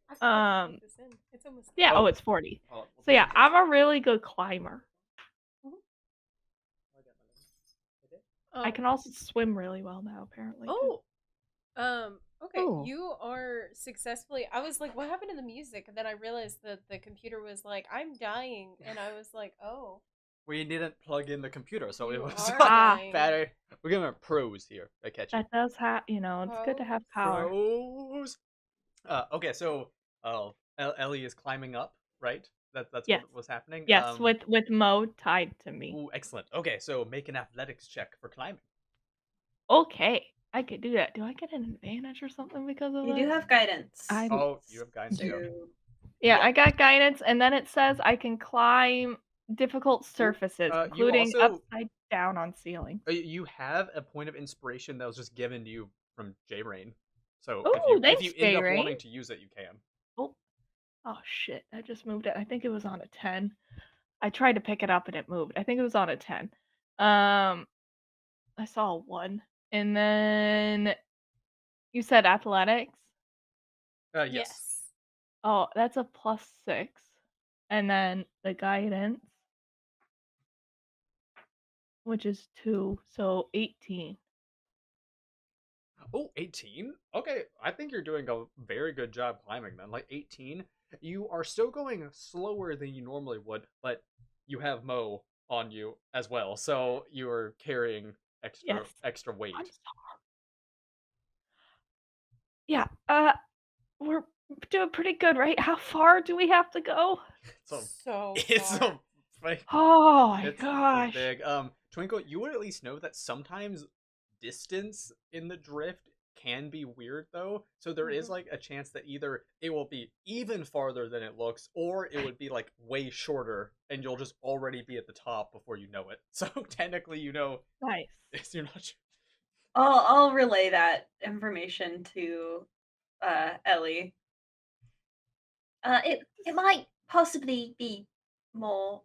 I forgot to Um, plug this in. It's almost yeah, Oh, it's 40. hold on, we'll So take yeah, it. I'm a really good climber. I um can also swim really well now, apparently, too. okay, Oh. you are successfully. I was like, what happened to the music? And then I realized that the computer was like, I'm dying, and I was like, oh, We didn't plug in the computer, so it you was are Ah, dying. better. We're gonna pros here. I catch you. that does have, it's good to have power. Pros. Okay, so Ellie is climbing up, right? That's Yes. what was happening. Yes, with Mo tied to me. Ooh, excellent. Okay, so make an athletics check for climbing. Okay, I could do that. Do I get an advantage or something because of You do that? have guidance. I'm Oh, you have guidance. There you go. To Yeah, Yeah. I got guidance, and then it says I can climb difficult Ooh, surfaces, you including also upside down on ceilings. you have a point of inspiration that was just given to you from J Rain. So Oh, if you thanks, end J up Rain. wanting to use it, you can. Oh, oh shit! I just moved it. I think it was on a 10. I tried to pick it up and it moved. I think it was on a 10. Um, I saw a 1, and then you said athletics. Yes. Yes. Oh, that's a +6, and then the guidance, which is 2, so 18. Oh, 18? Okay, I think you're doing a very good job climbing then. Like 18, you are still going slower than you normally would, but you have Mo on you as well. So you're carrying Yes, extra I'm weight. sorry. Yeah, we're doing pretty good, right? How far do we have to go? So So it's far. a like Oh my it's gosh. big. Twinkle, you would at least know that sometimes distance in the drift can be weird though. So there is Mhm. like a chance that either it will be even farther than it looks, or it would be like way shorter, and you'll just already be at the top before you know it. So technically, Nice. you're not sure. I'll relay that information to Ellie. It might possibly be more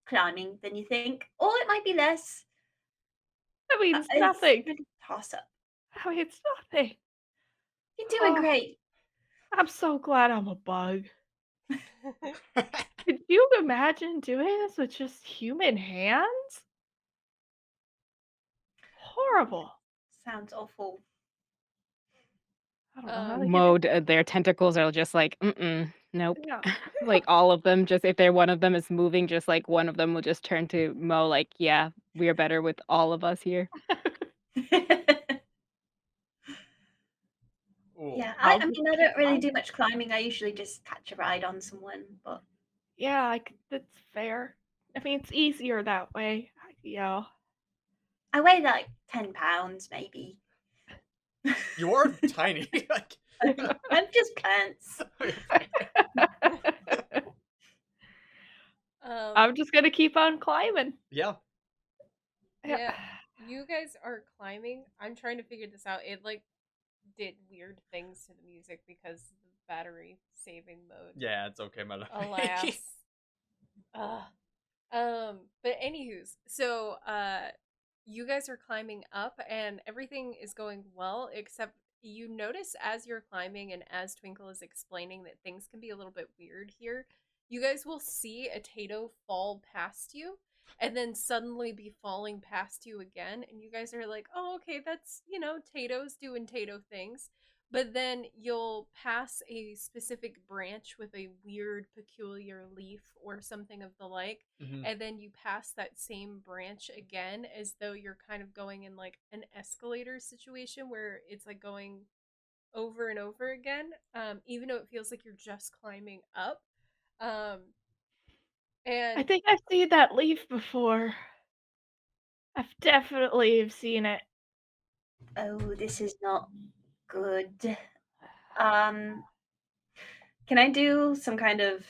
climbing than you think, or it might be less. I mean, it's It's nothing. a toss up. I mean, it's nothing. You're doing Oh, great. I'm so glad I'm a bug. Could you imagine doing this with just human hands? Horrible. Sounds awful. I don't know how they get mode. Their tentacles are just like, nope. yeah. Like all of them, just if they're one of them is moving, just like one of them will just turn to Mo, like, yeah, we're better with all of us here. Ooh. Yeah, I'll I just mean, I keep don't really do climbing. much climbing. I usually just catch a ride on someone, but Yeah, that's fair. I mean, it's easier that way. Yeah. I weigh like 10 pounds, maybe. You are tiny. Like, I'm just plants. I'm just gonna keep on climbing. yeah. Yeah, you guys are climbing. I'm trying to figure this out. It like did weird things to the music because of the battery saving mode. Yeah, it's okay, madam. Alas. But anywho's, so you guys are climbing up and everything is going well, except you notice as you're climbing and as Twinkle is explaining that things can be a little bit weird here, you guys will see a Tato fall past you and then suddenly be falling past you again, and you guys are like, oh, okay, that's, Tato's doing Tato things. But then you'll pass a specific branch with a weird, peculiar leaf or something of the like, and then you pass that same branch again as though you're kind of going in like an escalator situation where it's like going over and over again, even though it feels like you're just climbing up. And I think I've seen that leaf before. I've definitely seen it. Oh, this is not good. Can I do some kind of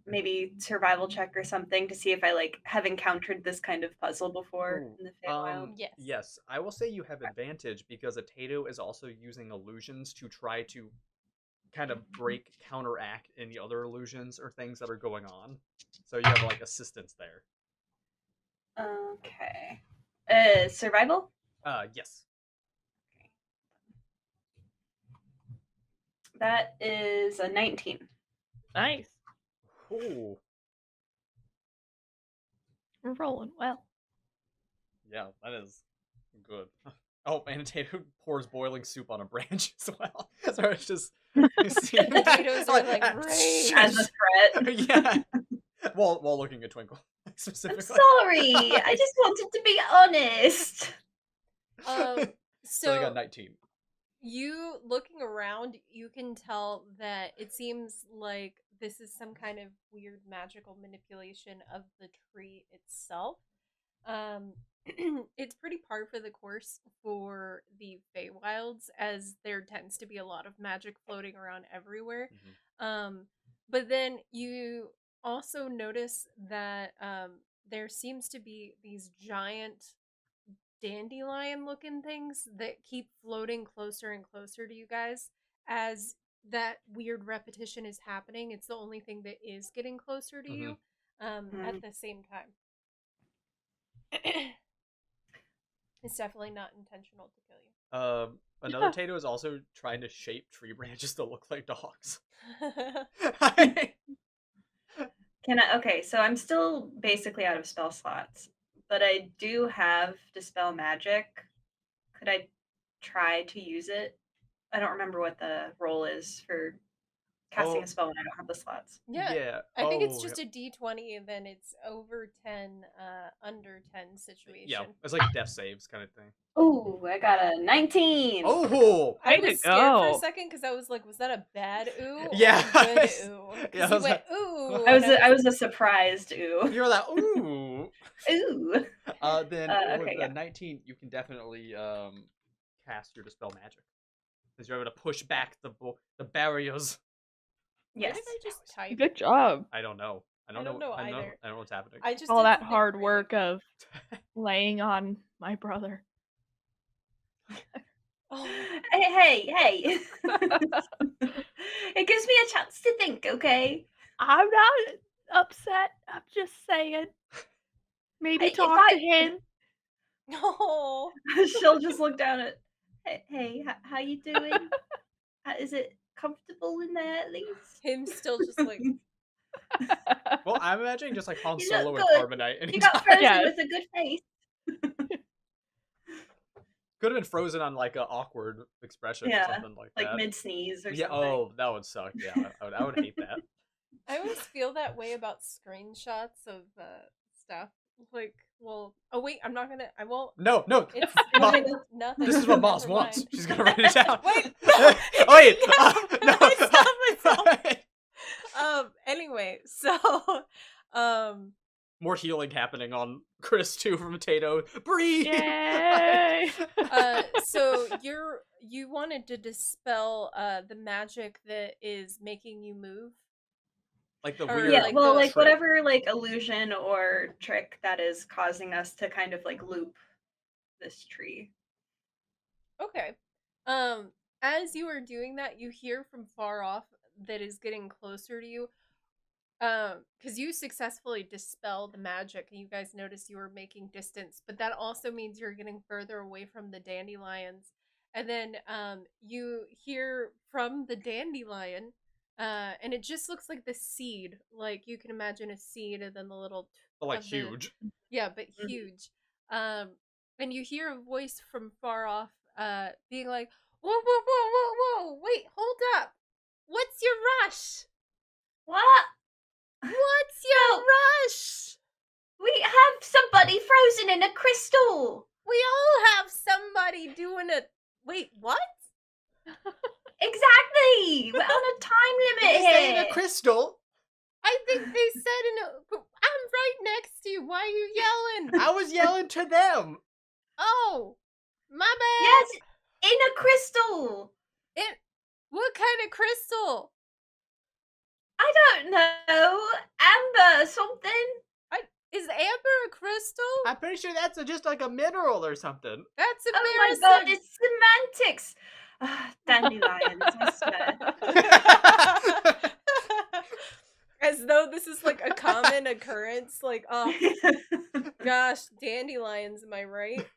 maybe survival check or something to see if I like have encountered this kind of puzzle before in the Feywild? yes. Yes, I will say you have advantage because a Tato is also using illusions to try to kind of break, counteract any other illusions or things that are going on. So you have like assistance there. Okay. Survival? Yes. That is a 19. Nice. Ooh. We're rolling well. Yeah, that is good. Oh, and Tato pours boiling soup on a branch as well. So it's just Potatoes are like great. As a threat. Yeah. While looking at Twinkle specifically. I'm sorry. I just wanted to be honest. So you got 19. You looking around, you can tell that it seems like this is some kind of weird magical manipulation of the tree itself. It's pretty par for the course for the Feywilds, as there tends to be a lot of magic floating around everywhere. But then you also notice that there seems to be these giant dandelion looking things that keep floating closer and closer to you guys as that weird repetition is happening. It's the only thing that is getting closer to you at the same time. It's definitely not intentional to kill you. Another Tato is also trying to shape tree branches to look like dogs. Okay, so I'm still basically out of spell slots, but I do have Dispel Magic. Could I try to use it? I don't remember what the roll is for casting a spell when I don't have the slots. Yeah. I think it's just a D20 and then it's over 10, under 10 situation. Yeah, it's like death saves kind of thing. Oh, I got a 19. Oh, I was scared for a second because I was like, was that a bad ooh? Yeah. Or a good ooh? Yeah, You went ooh. I was a surprised ooh. You're like ooh. Ooh. Then okay, with 19, you can definitely cast your Dispel Magic, because you're able to push back the barriers. Yes. Why did I just type? Good job. I don't know. I don't know either. I don't know what's happening. I just All did that something hard great. work of laying on my brother. Oh. Hey. It gives me a chance to think, okay? I'm not upset. I'm just saying. Maybe Hey, talk to him. No. She'll just look down at, hey, how you doing? Is it comfortable in there at least? Him still just like. Well, I'm imagining just like Han You Solo look and good. Carbonite. And You got frozen Yes. with a good face. could have been frozen on like an awkward expression or something like that. Like mid sneeze or Yeah. something. Oh, that would suck. Yeah, I would hate that. I always feel that way about screenshots of stuff. Like, well, oh wait, I'm not gonna. I won't. No. It's Mom, nothing. this is what Moss Never wants. mind. She's gonna write it down. Wait. Wait. No, No. I stopped myself. Anyway, so More healing happening on Chris too from Tato. Breathe. Yay! So you wanted to dispel the magic that is making you move. Like the Or, weird. Yeah, like, well, the like trick. whatever like illusion or trick that is causing us to kind of like loop this tree. Okay. As you are doing that, you hear from far off that is getting closer to you. Because you successfully dispel the magic, and you guys notice you were making distance, but that also means you're getting further away from the dandelions. And then you hear from the dandelion, and it just looks like the seed, like you can imagine a seed, and then the little Like of the- huge. yeah, but Mhm. huge. And you hear a voice from far off, being like, "Whoa, whoa, whoa, whoa, whoa! Wait, hold up! What's your rush? What? What's your No. rush? We have somebody frozen in a crystal. We all have somebody doing it. Wait, what? Exactly. We're on a time limit Did they say in here. a crystal? I think they said in a. I'm right next to you. Why are you yelling? I was yelling to them. Oh, my bad. Yes, in a crystal. What kind of crystal? I don't know. Amber something. Is amber a crystal? I'm pretty sure that's just like a mineral or something. That's Oh my embarrassing. god, it's semantics. Dandelions, I swear. As though this is like a common occurrence. Like, oh gosh, dandelions, am I right?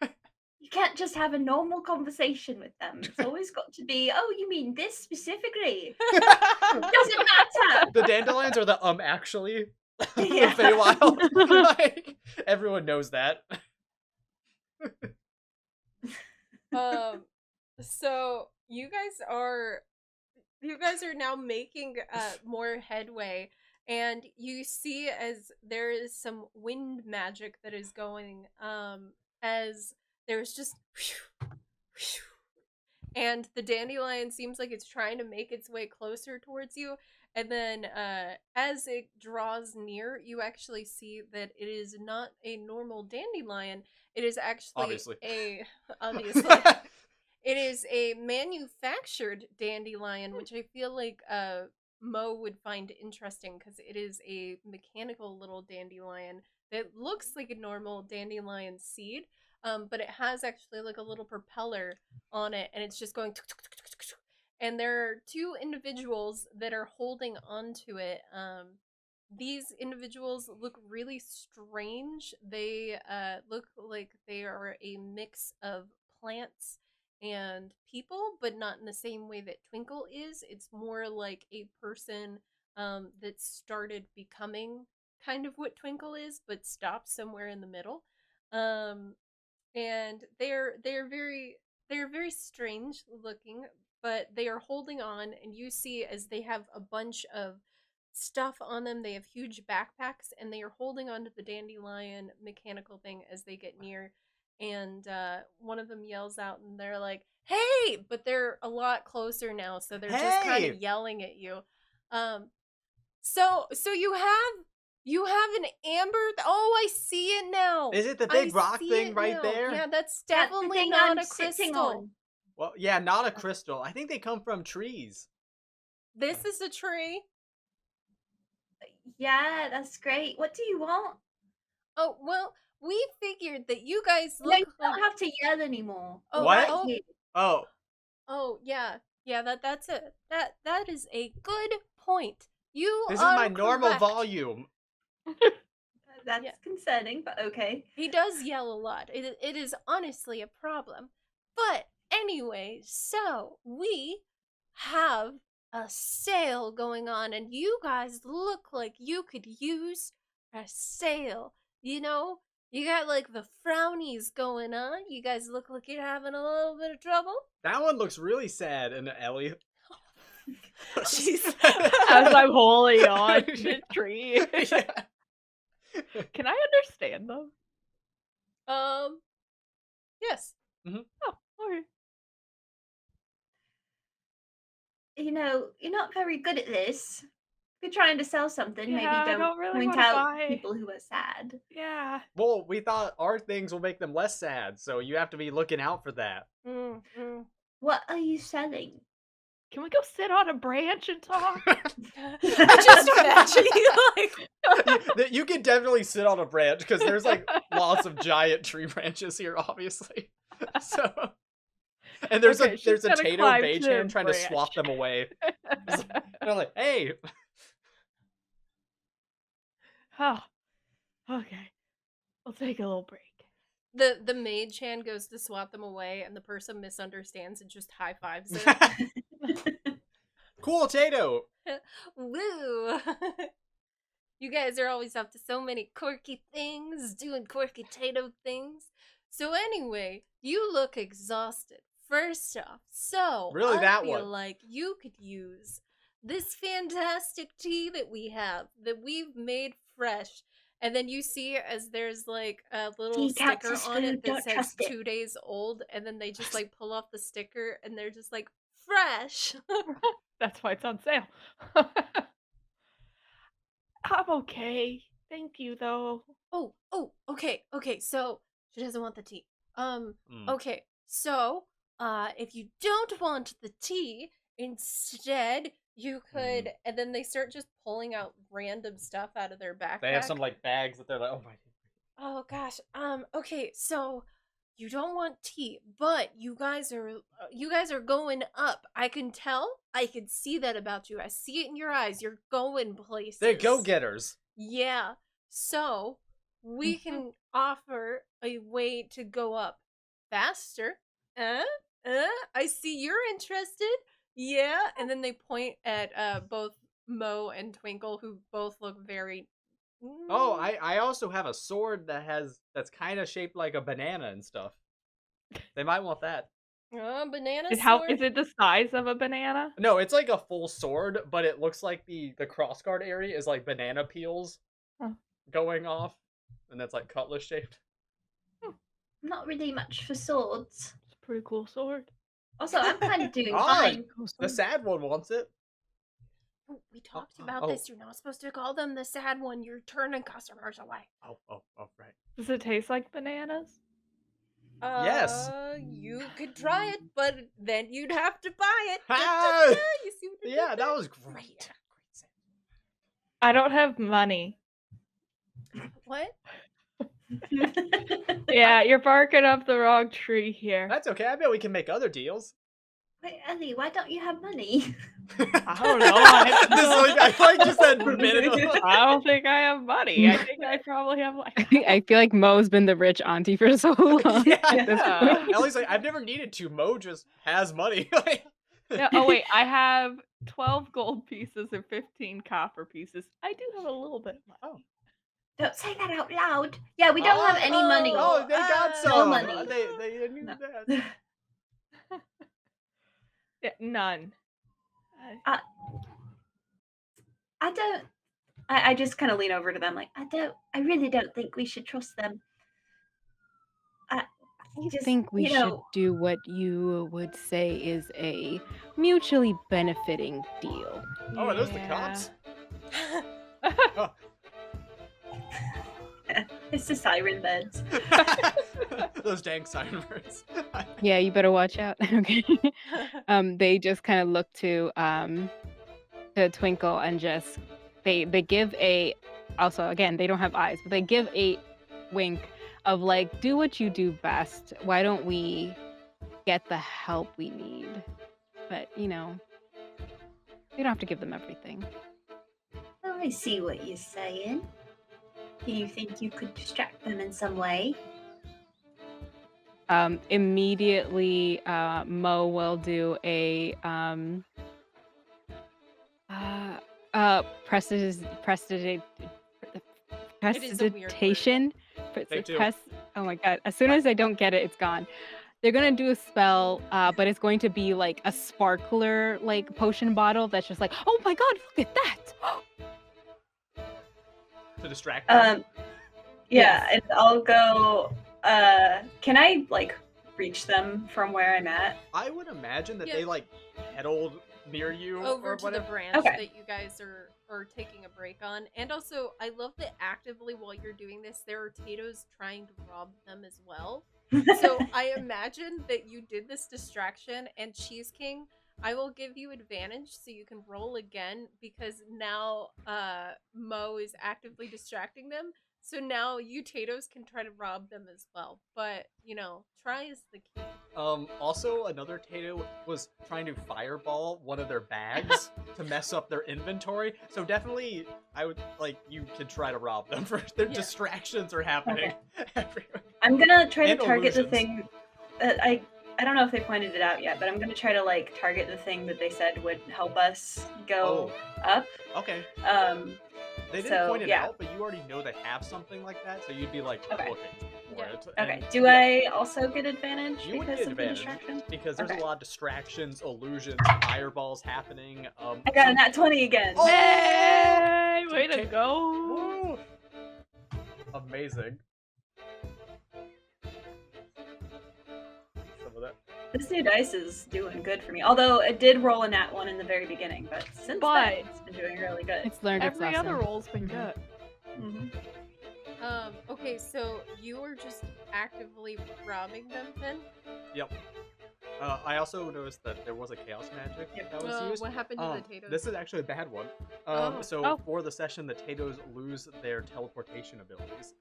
You can't just have a normal conversation with them. It's always got to be, oh, you mean this specifically? Doesn't matter. The dandelions are the actually. Yeah. The Feywild. Like, everyone knows that. So you guys are now making more headway, and you see as there is some wind magic that is going, as there's just and the dandelion seems like it's trying to make its way closer towards you, and then as it draws near, you actually see that it is not a normal dandelion. It is actually Obviously. obviously it is a manufactured dandelion, which I feel like Mo would find interesting because it is a mechanical little dandelion that looks like a normal dandelion seed, but it has actually like a little propeller on it, and it's just going. And there are two individuals that are holding onto it. These individuals look really strange. They look like they are a mix of plants and people, but not in the same way that Twinkle is. It's more like a person that started becoming kind of what Twinkle is, but stopped somewhere in the middle. And they're very strange looking, but they are holding on, and you see as they have a bunch of stuff on them. They have huge backpacks, and they are holding onto the dandelion mechanical thing as they get near. And one of them yells out, and they're like, "Hey!" But they're a lot closer now, so they're just kind of Hey! yelling at you. So you have an amber. Oh, I see it now. Is it the I big rock see thing it right now. there? Yeah, that's That's the definitely thing not I'm a sitting crystal. on. Well, yeah, not a crystal. I think they come from trees. This is a tree. Yeah, that's great. What do you want? Oh, well, we figured that you guys No, look you don't like. have to yell anymore. Oh, What? oh, Here. Oh, oh, yeah, yeah. That's it. That is a good point. You this is are my normal correct. volume. That's Yeah. concerning, but okay. He does yell a lot. It is honestly a problem. But anyway, so we have a sale going on, and you guys look like you could use a sale. You know, you got like the frownies going on. You guys look like you're having a little bit of trouble. That one looks really sad, and Ellie. Jeez. As I'm holding on to the tree. Yeah. Can I understand them? Yes. Oh, okay. You know, you're not very good at this, you're trying to sell something, Yeah, maybe I don't don't really point wanna out buy- people who are sad. Yeah. Well, we thought our things will make them less sad, so you have to be looking out for that. What are you selling? Can we go sit on a branch and talk? I just imagine you like You can definitely sit on a branch because there's like lots of giant tree branches here, obviously. So, and there's Okay, a she's gonna Tato climb mage to the hand trying to swap branch. them away. They're like, hey, Oh, okay. We'll take a little break. the mage hand goes to swat them away, and the person misunderstands and just high fives it. cool Tato. Woo! You guys are always up to so many quirky things, doing quirky Tato things. So anyway, you look exhausted. First off, so Really, I that feel one. like you could use this fantastic tea that we have, that we've made fresh. And then you see as there's like a little Tea counts sticker as on it food, that don't says trust it. 2 days old, and then they just like pull off the sticker and they're just like fresh. That's why it's on sale. I'm okay. Thank you, though. Oh, okay. So she doesn't want the tea. Mm. Okay. So, if you don't want the tea, instead you could, and then they start just pulling out random stuff out of their backpack. They have some like bags that they're like, oh my. Oh gosh. Okay. So you don't want tea, but you guys are going up. I can tell. I can see that about you. I see it in your eyes. You're going places. They're go-getters. Yeah. So we can offer a way to go up faster. I see you're interested. Yeah. And then they point at both Mo and Twinkle, who both look very. Oh, I also have a sword that's kind of shaped like a banana and stuff. They might want that. Banana Is sword. is it the size of a banana? No, it's like a full sword, but it looks like the crossguard area is like banana peels going off, and that's like cutlass shaped. Not really much for swords. It's a pretty cool sword. Also, I'm kind of doing Ah, fine. The sad one wants it. Oh, we talked about this. You're not supposed to call them the sad one. You're turning customers away. Oh, right. Does it taste like bananas? Yes. You could try it, but then you'd have to buy it. Ah! You see what I did Yeah, there? that was great. I don't have money. What? Yeah, you're barking up the wrong tree here. That's okay. I bet we can make other deals. Wait, Ellie, why don't you have money? I don't know. I like just that minute. I don't think I have money. I think I probably have like. I feel like Mo's been the rich auntie for so long. at this Yeah. point. Ellie's like, I've never needed to. Mo just has money. No, oh wait, I have 12 gold pieces and 15 copper pieces. I do have a little bit of money. Don't say that out loud. Yeah, we don't have any money. Oh, they got some. No money. They knew No. that. Yeah, none. I just kind of lean over to them like, I really don't think we should trust them. I Just, think we you should know- do what you would say is a mutually benefiting deal. Oh, are those the cops? It's the siren beds. Those dang siren birds. Yeah, you better watch out. Okay. They just kind of look to Twinkle and just they give a also again they don't have eyes, but they give a wink of like, do what you do best. Why don't we get the help we need? But you know, we don't have to give them everything. Oh, I see what you're saying. Do you think you could distract them in some way? Immediately, Mo will do a prestidigitation. Take two. Oh my god! As soon as I don't get it, it's gone. They're gonna do a spell, but it's going to be like a sparkler, like potion bottle that's just like, oh my god, look at that! To distract them. Yeah, and I'll go. Can I like reach them from where I'm at? I would imagine that Yeah. they like pedaled near you over or to whatever. the branch Okay. that you guys are taking a break on. And also, I love that actively while you're doing this, there are Tatoes trying to rob them as well. So I imagine that you did this distraction, and Cheese King, I will give you advantage so you can roll again because now Mo is actively distracting them. So now you Tatoes can try to rob them as well. But, you know, try is the key. Also, another Tato was trying to fireball one of their bags to mess up their inventory. So definitely, I would you could try to rob them. For their distractions are happening everywhere. I'm gonna try to And target the illusions. thing that I don't know if they pointed it out yet, but I'm gonna try to like target the thing that they said would help us go up. Okay. They didn't So, point it yeah. out, but you already know they have something like that, so you'd be like Okay. looking for Yeah. it. Okay. And, Do I also get advantage You would because get of the advantage distraction? because there's Okay. a lot of distractions, illusions, fireballs happening. I got a nat 20 again. Oh! Hey, way to Okay. go! Woo! Amazing. Some of that. This new dice is doing good for me. Although it did roll a nat 1 in the very beginning, but since then But- it's been doing really good. It's learned its Every lesson. other roll's been good. Mhm. Okay, so you are just actively robbing them then? Yep. I also noticed that there was a chaos magic that was used. What happened to the Tatoes? This is actually a bad one. So for the session, the Tatoes lose their teleportation abilities,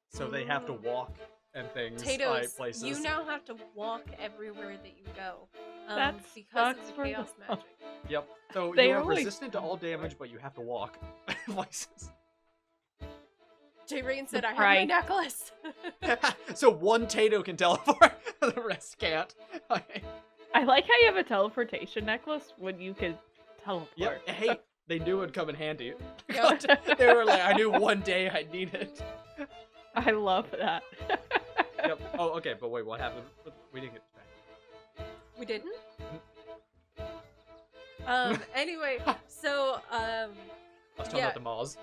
so they have to walk and things Tatoes, places. you now have to walk everywhere that you go. That because sucks of the for chaos them. magic. Yep. So They you are always- resistant to all damage, but you have to walk places. J Rain said, I have Right. my necklace. So one Tato can teleport, the rest can't. Okay. I like how you have a teleportation necklace when you can teleport. Yep. Hey, they knew it'd come in handy. Yep. They were like, I knew one day I'd need it. I love that. Yep. Oh, okay, but wait, what happened? We didn't get back. We didn't? Anyway, so, I was talking yeah. about the Maws.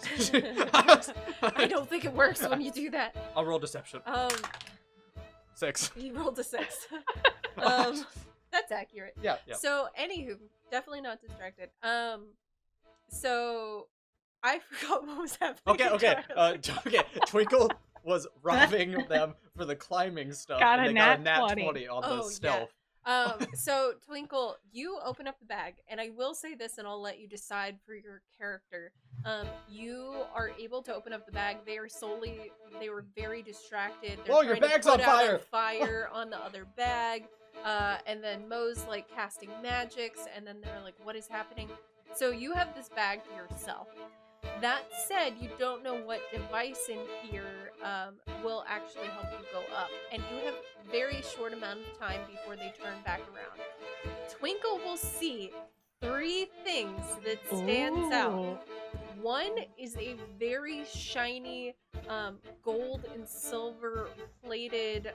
I don't think it works when you do that. I'll roll deception. 6. He rolled a 6. That's accurate. Yeah. So, anywho, definitely not distracted. So I forgot what was happening. Okay. entirely. Okay. Twinkle was robbing them for the climbing stuff. Got and a they got a nat nat 20. 20 on Oh, the yeah. stealth. So Twinkle, you open up the bag, and I will say this, and I'll let you decide for your character. You are able to open up the bag. They were very distracted. They're Whoa, your trying to bag's put on out fire! a fire on the other bag. And then Mo's like casting magics, and then they're like, what is happening? So you have this bag to yourself. That said, you don't know what device in here will actually help you go up. And you have very short amount of time before they turn back around. Twinkle will see 3 things that stands out. Ooh. One is a very shiny gold and silver plated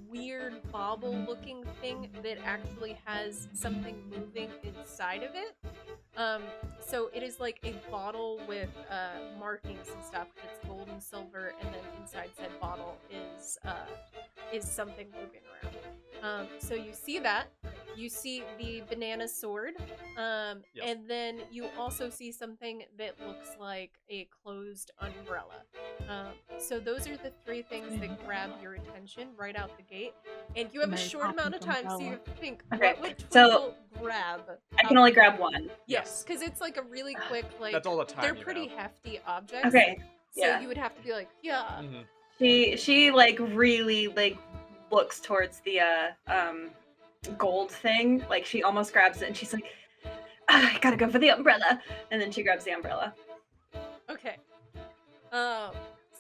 weird bauble looking thing that actually has something moving inside of it. So it is like a bottle with markings and stuff that's gold and silver, and then inside said bottle is something moving around. So you see that. You see the banana sword, Yes. and then you also see something that looks like a closed umbrella. So those are the 3 things that grab your attention right out the gate. And you have a Mary short amount of Poppins time, so you umbrella. have to think, Okay, what would so Twinkle grab? I can only grab one. Yes, because it's like a really quick, like, That's all the time they're you pretty have. hefty objects. Okay. So Yeah. you would have to be like, yeah. Mhm. She like really like looks towards the gold thing. Like she almost grabs it and she's like, I gotta go for the umbrella. And then she grabs the umbrella. Okay.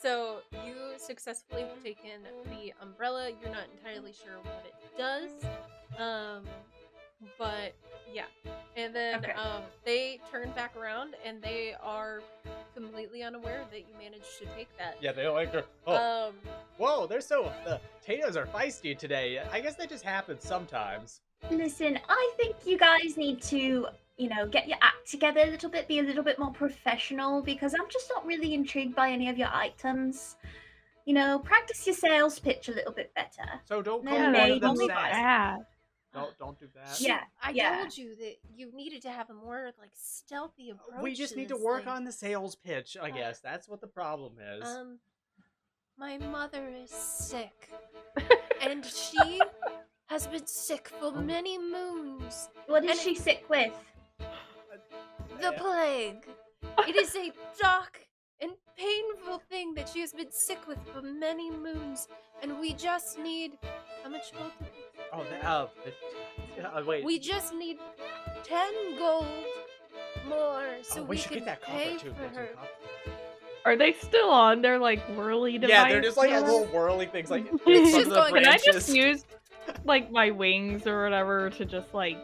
So you successfully have taken the umbrella. You're not entirely sure what it does. But yeah. And then Okay. they turn back around and they are completely unaware that you managed to take that. Yeah, they like. Whoa, they're so. The potatoes are feisty today. I guess that just happens sometimes. Listen, I think you guys need to, get your act together a little bit, be a little bit more professional, because I'm just not really intrigued by any of your items. Practice your sales pitch a little bit better. So don't No, call no, one of them only sass. Bad. Don't do that. Yeah. I yeah. told you that you needed to have a more like stealthy approach. We just need to this work thing. on the sales pitch, I guess. That's what the problem is. My mother is sick, and she has been sick for many moons. What is And she sick with? The plague. It is a dark and painful thing that she has been sick with for many moons, and we just need how much gold? Wait. We just need 10 gold more, so we we should can get that pay copper too. for Get some her. copper. Are they still on their like whirly device? Yeah, they're just like here? little whirly things, like It's some just of the going- Can I branches. just use like my wings or whatever to just like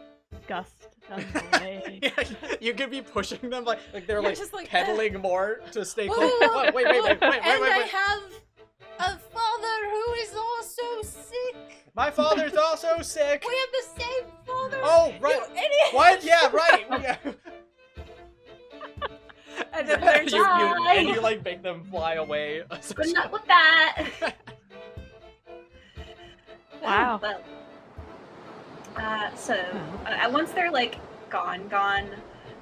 gust them away? Yeah, you could be pushing them like they're You're like just like, pedaling more to stay Whoa, close. whoa, whoa, Wait. and I have a father who is also sick. My father's also sick. We have the same father. Oh, right. You idiot. What? Yeah, right. Yeah. And then they're just and you like make them fly away. Good luck with that. Wow. Well, once they're like gone,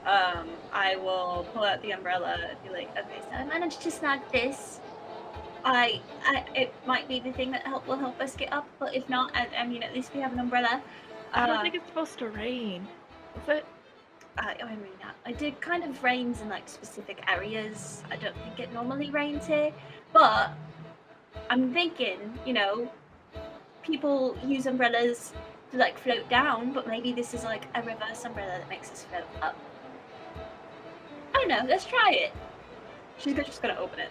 I will pull out the umbrella and be like, okay, So I managed to snag this. It might be the thing that will help us get up, but if not, I mean, at least we have an umbrella. I don't think it's supposed to rain. Is it? I mean, I did kind of rains in like specific areas. I don't think it normally rains here, but I'm thinking, people use umbrellas to like float down, but maybe this is like a reverse umbrella that makes us float up. I don't know. Let's try it. she's just gonna open it.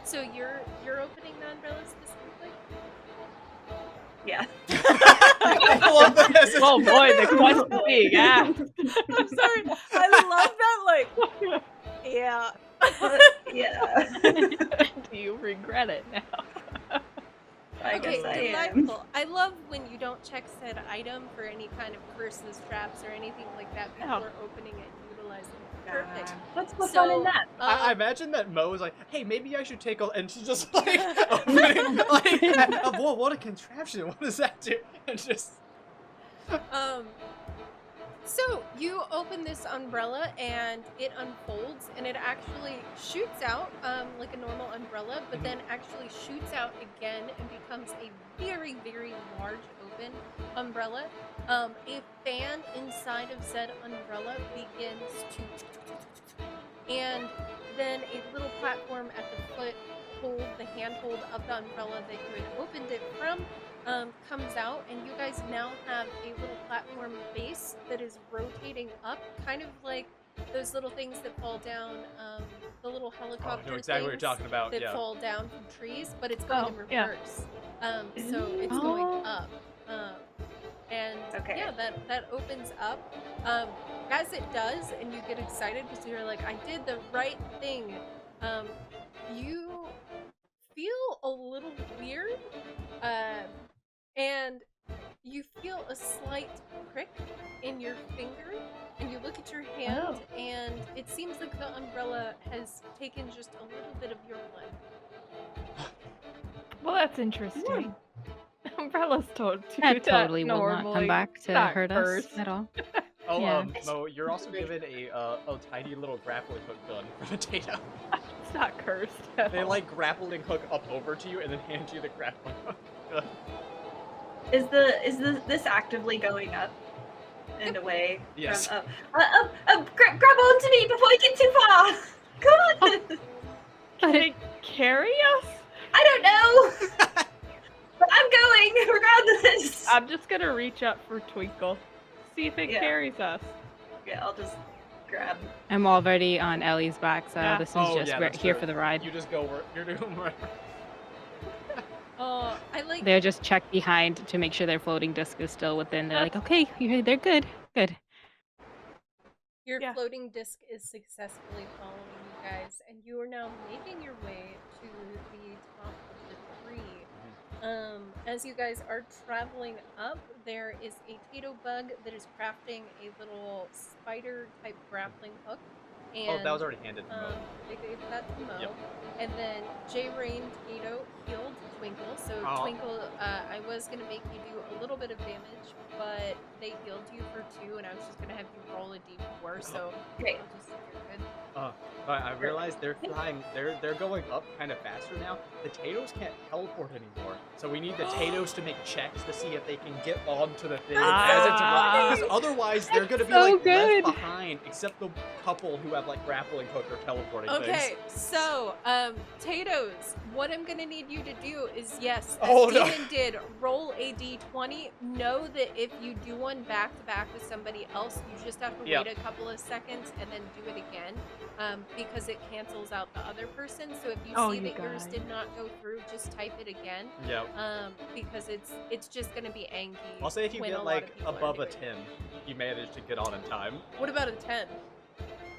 So you're opening the umbrellas specifically? Yeah. I love this. Oh boy, the quest big. Yeah. I'm sorry. I love that. Like, yeah. Yeah. Do you regret it now? I Okay, guess I am. delightful. I love when you don't check said item for any kind of curses, traps, or anything like that before opening it and utilizing it. Perfect. What's the fun in that? I imagine that Mo is like, hey, maybe I should take a... And she's just like, opening, like, whoa, what a contraption. What does that do? And just... So you open this umbrella and it unfolds and it actually shoots out like a normal umbrella, but then actually shoots out again and becomes a very, very large open umbrella. A fan inside of said umbrella begins to, and then a little platform at the foot the handhold of the umbrella that you had opened it from comes out, and you guys now have a little platform base that is rotating up, kind of like those little things that fall down, the little helicopter I know exactly what you're things talking about, that yeah. fall down from trees, but it's going in yeah. reverse. So it's going up. And Okay. yeah, that opens up. As it does, and you get excited because you're like, I did the right thing. You feel a little weird, and you feel a slight prick in your finger, and you look at your hand, and it seems like the umbrella has taken just a little bit of your blood. Well, that's interesting. Umbrellas don't do That totally will normally. not come back to Not hurt cursed. us at all. Oh, Yeah. Mo, you're also given a tiny little grappling hook gun from Tato. It's not cursed. They like grappling hook up over to you and then hand you the grappling hook gun. Is this actively going up and away? Yes. From, grab onto me before I get too far. Come on. Can it carry us? I don't know. But I'm going regardless. I'm just gonna reach up for Twinkle. See if it Yeah. carries us. Yeah, I'll just grab. I'm already on Ellie's back, so Yeah. this is Oh, just yeah, we're that's here true. for the ride. You just go where you're doing whatever. Oh, I like They're just checked behind to make sure their floating disc is still within. They're like, okay, they're good. Good. your Yeah. floating disc is successfully following you guys, and you are now making your way to the top of the tree. As you guys are traveling up, there is a Tato bug that is crafting a little spider type grappling hook And, Oh, that was already handed to Mo. They gave that to Mo. Yep. And then J Rain Tato healed Twinkle. So Aw. Twinkle, I was gonna make you do a little bit of damage, but they healed you for 2, and I was just gonna have you roll a d4. So Great. you'll just you're good. I realized they're flying. They're going up kind of faster now. The Tatos can't teleport anymore, so we need the Tatos to make checks to see if they can get onto the thing as it's running. Because otherwise, they're gonna be so like good. left behind, except the couple who have like grappling hook or teleporting Okay, things. so Tatos, what I'm gonna need you to do is as Oh, no. Steven did, roll a d20. Know that if you do one back to back with somebody else, you just have to Yep. wait a couple of seconds and then do it again, because it cancels out the other person. So if you Oh, see you that yours guys. did not go through, just type it again, Yep. because it's just gonna be Angie. I'll say if you when get a lot like of people are above a doing it. 10, you manage to get on in time. What about a 10?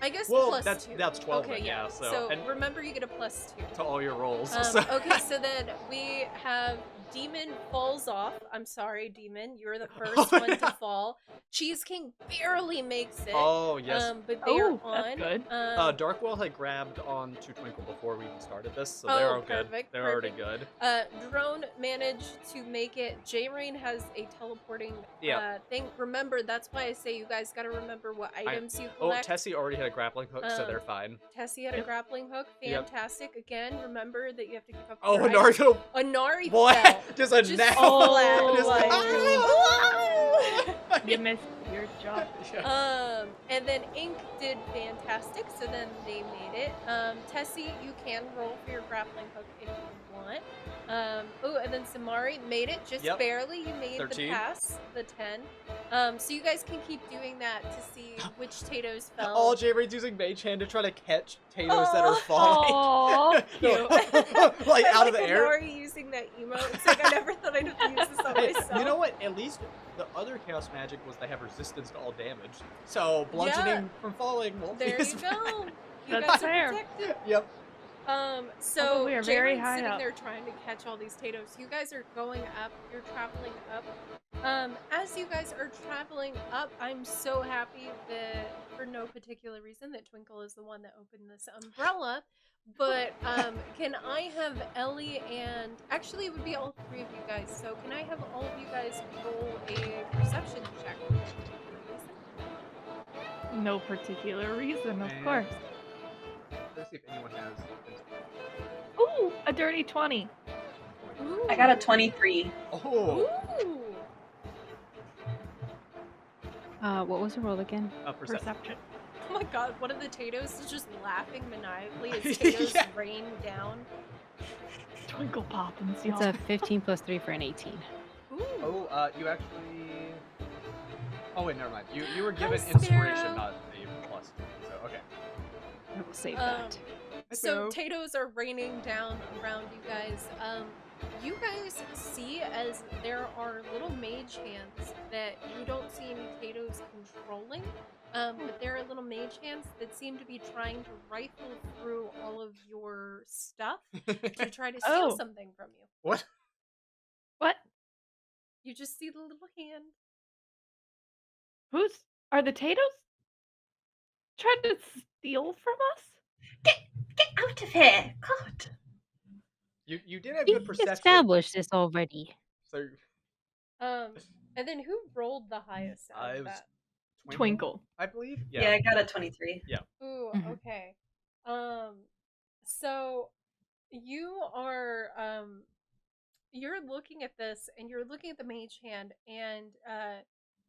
I guess Well, plus that's 2. 12 Okay, then, yeah. So, So and remember, you get a plus 2. to all your rolls. so. Okay, so then we have Demon falls off. I'm sorry, Demon. You're the first one to fall. Cheese King barely makes it. Oh yes. But they are Oh, on. that's good. Darkwell had grabbed on to Twinkle before we even started this, so they're all good. Perfect, They're already good. Drone managed to make it. J-Rain has a teleporting thing. Remember, that's why I say you guys gotta remember what items you Oh, collect. Tessie already had a grappling hook, so they're fine. Tessie had a grappling hook. Yep. Fantastic. Again, remember that you have to keep up. Oh, your Naruto. Anari Boy, fell. just a Just now. flat, Just like- You missed your job. And then Ink did fantastic, so then they made it. Tessie, you can roll for your grappling hook if you want. Oh, and then Samari made it just Yep. barely. You made 13. the pass, the 10. So you guys can keep doing that to see which Tatos fell. All J-Rain's using Mage Hand to try to catch Tatos that are falling. Aw, Cute. Like I out of like the air. Anari using that emote. It's like I never thought I'd have to use this on Hey, myself. you know what? At least the other chaos magic was they have resistance to all damage. So bludgeoning from falling won't be There as you bad. go. You That's guys fair. are protected. Yep. So Although we are very J-Rain's high sitting up. there trying to catch all these Tatos. You guys are going up. You're traveling up. As you guys are traveling up, I'm so happy that, for no particular reason, that Twinkle is the one that opened this umbrella. But can I have Ellie and actually it would be all 3 of you guys. So can I have all of you guys roll a perception check? No particular reason, of Man. course. Let's see if anyone has. Ooh, a dirty 20. Ooh. I got a 23. Oh, Ooh. What was the roll again? perception. Perception. Oh my god, one of the Tatos is just laughing maniacally as Tatos Yeah. rain down. Twinkle poppins, It's y'all. a 15 plus 3 for an 18. Ooh. Oh, you actually. Oh wait, never mind. You were given Hi, inspiration, Sparrow. not the plus 2. So okay. I will save that. So Tatos are raining down around you guys. You guys see as there are little mage hands that you don't see any Tatos controlling, but there are little mage hands that seem to be trying to rifle through all of your stuff to try to steal Oh. something from you. What? What? You just see the little hand. Are the Tatos trying to steal from us? Get out of here! God. You did have We good perception. established this already. So And then who rolled the highest out it of was that? Twinkle. I believe. Yeah, I got a 23. Ooh, Mhm. okay. So you are you're looking at this and you're looking at the mage hand and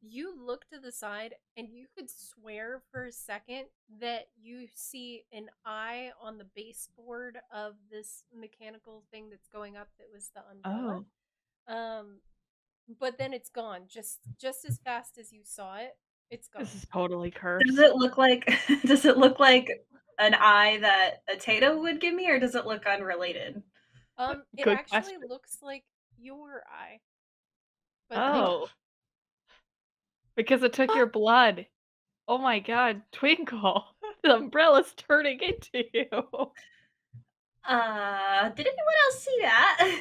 you look to the side and you could swear for a second that you see an eye on the baseboard of this mechanical thing that's going up that was the umbrella. Oh, But then it's gone just as fast as you saw it. It's gone. this is totally cursed. Does it look like an eye that a Tato would give me, or does it look unrelated? It Good actually question. looks like your eye. But like, Oh. Because it took your blood. Oh my god, Twinkle. The umbrella's turning into you. Did anyone else see that?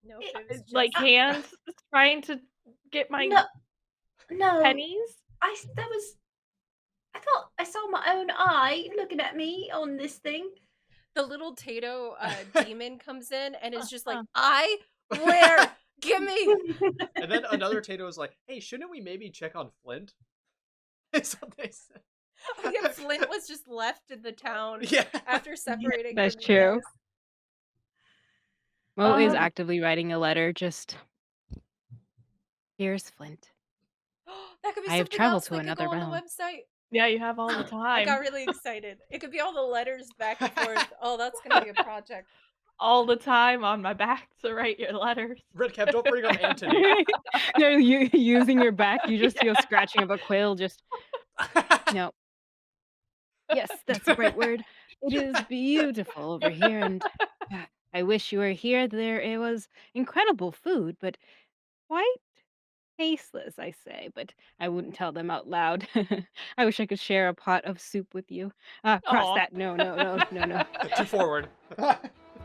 nope, it was just Like hands trying to get my No, pennies? I thought thought I saw my own eye looking at me on this thing. The little Tato demon comes in and is just like, I? Where? Gimme! And then another Tato is like, hey, shouldn't we maybe check on Flint? That's what they said. Oh, yeah, Flint was just left in the town Yeah. after separating. That's from you true. guys. Mo is Um, actively writing a letter. Just here's Flint. That could be I have something traveled else to that could another go on the realm. website. Yeah, you have all the I got time. really excited. It could be all the letters back and forth. Oh, that's gonna be a project. All the time on my back to write your letters. Redcap, don't bring up Anthony. No, you using your back. You just feel Yeah. scratching of a quill. Just no. Yes, that's the right word. It is beautiful over here, and I wish you were here. It was incredible food, but quite tasteless, I say. But I wouldn't tell them out loud. I wish I could share a pot of soup with you. Cross Aw. that. No. Too forward.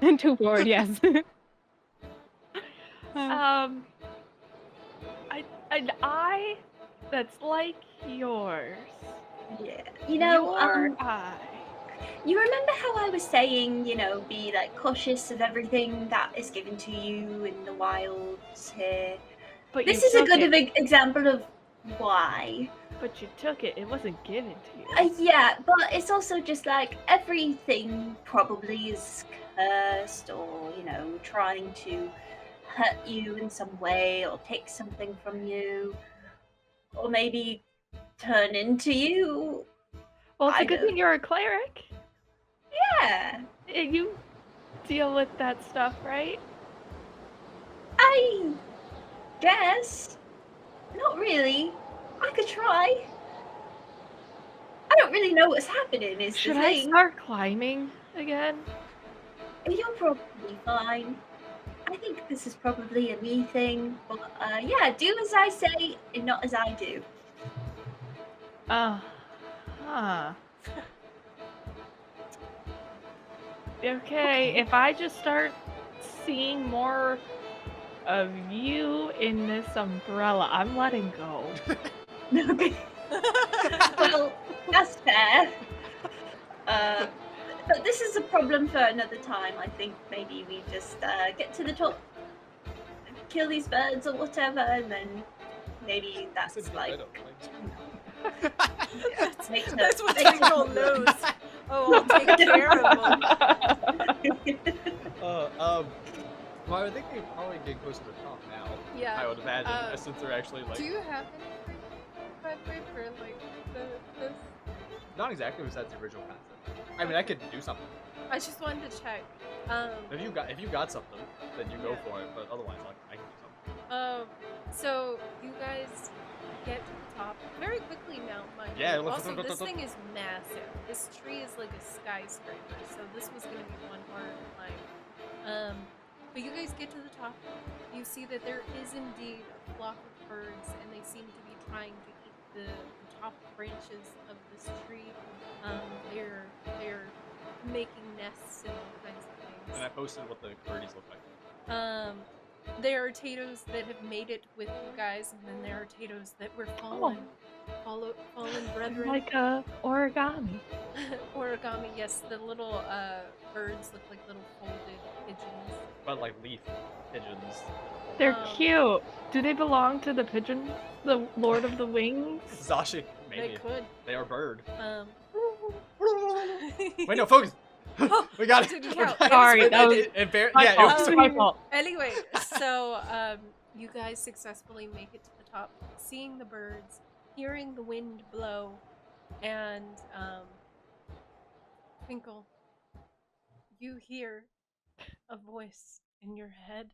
And too forward, yes. An eye that's like yours. Yeah. You know, Your eye. you remember how I was saying, be like cautious of everything that is given to you in the wilds here. But This you is a took good it. example of why. But you took it. It wasn't given to you. Yeah, but it's also just like everything probably is cursed or, trying to hurt you in some way or take something from you or maybe turn into you. Well, it's I a good know. thing you're a cleric. Yeah, You deal with that stuff, right? I guess. Not really. I could try. I don't really know what's happening, is Should the I thing. start climbing again? You're probably fine. I think this is probably a me thing, but yeah, do as I say and not as I do. Huh. Okay, if I just start seeing more of you in this umbrella, I'm letting go. Okay. Well, that's fair. But this is a problem for another time. I think maybe we just get to the top, kill these birds or whatever, and then maybe that's like. Makes That's what makes Twinkle knows. Oh, I'll take care of them. Well, I think they probably get close to the top now. Yeah. I would imagine, since they're actually like. Do you have any vibrate for like this? Not exactly besides the original concept. I mean, I could do something. I just wanted to check. If you got something, then you go Yeah. for it. But otherwise, I can do something. So you guys get to the top very quickly now, mind Yeah, you. look- Also, look- this look- thing is massive. This tree is like a skyscraper, so this was gonna be one hard climb. But you guys get to the top. You see that there is indeed a flock of birds, and they seem to be trying to eat the top branches of this tree. They're making nests and all kinds of things. And I posted what the birdies look like. There are Tatos that have made it with you guys, and then there are Tatos that were fallen brethren. Like a origami. Origami, yes. The little birds look like little folded pigeons. But like leaf pigeons. They're Um, cute. Do they belong to the pigeon, the Lord of the Wings? Zashi, maybe. They could. They are bird. Wait, Wait, no, focus! Oh, We got it it! didn't We're count. back. It was Sorry, with that was my yeah, fault. it was My fault. Anyway, so you guys successfully make it to the top, seeing the birds, hearing the wind blow, and Twinkle, you hear a voice in your head.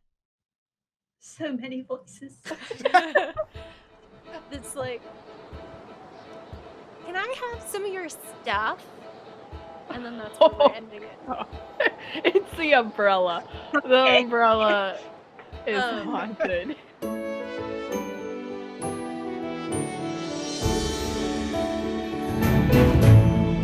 So many voices. It's like, can I have some of your stuff? And then that's where we're ending it. It's the umbrella. The Okay. umbrella is Um, haunted.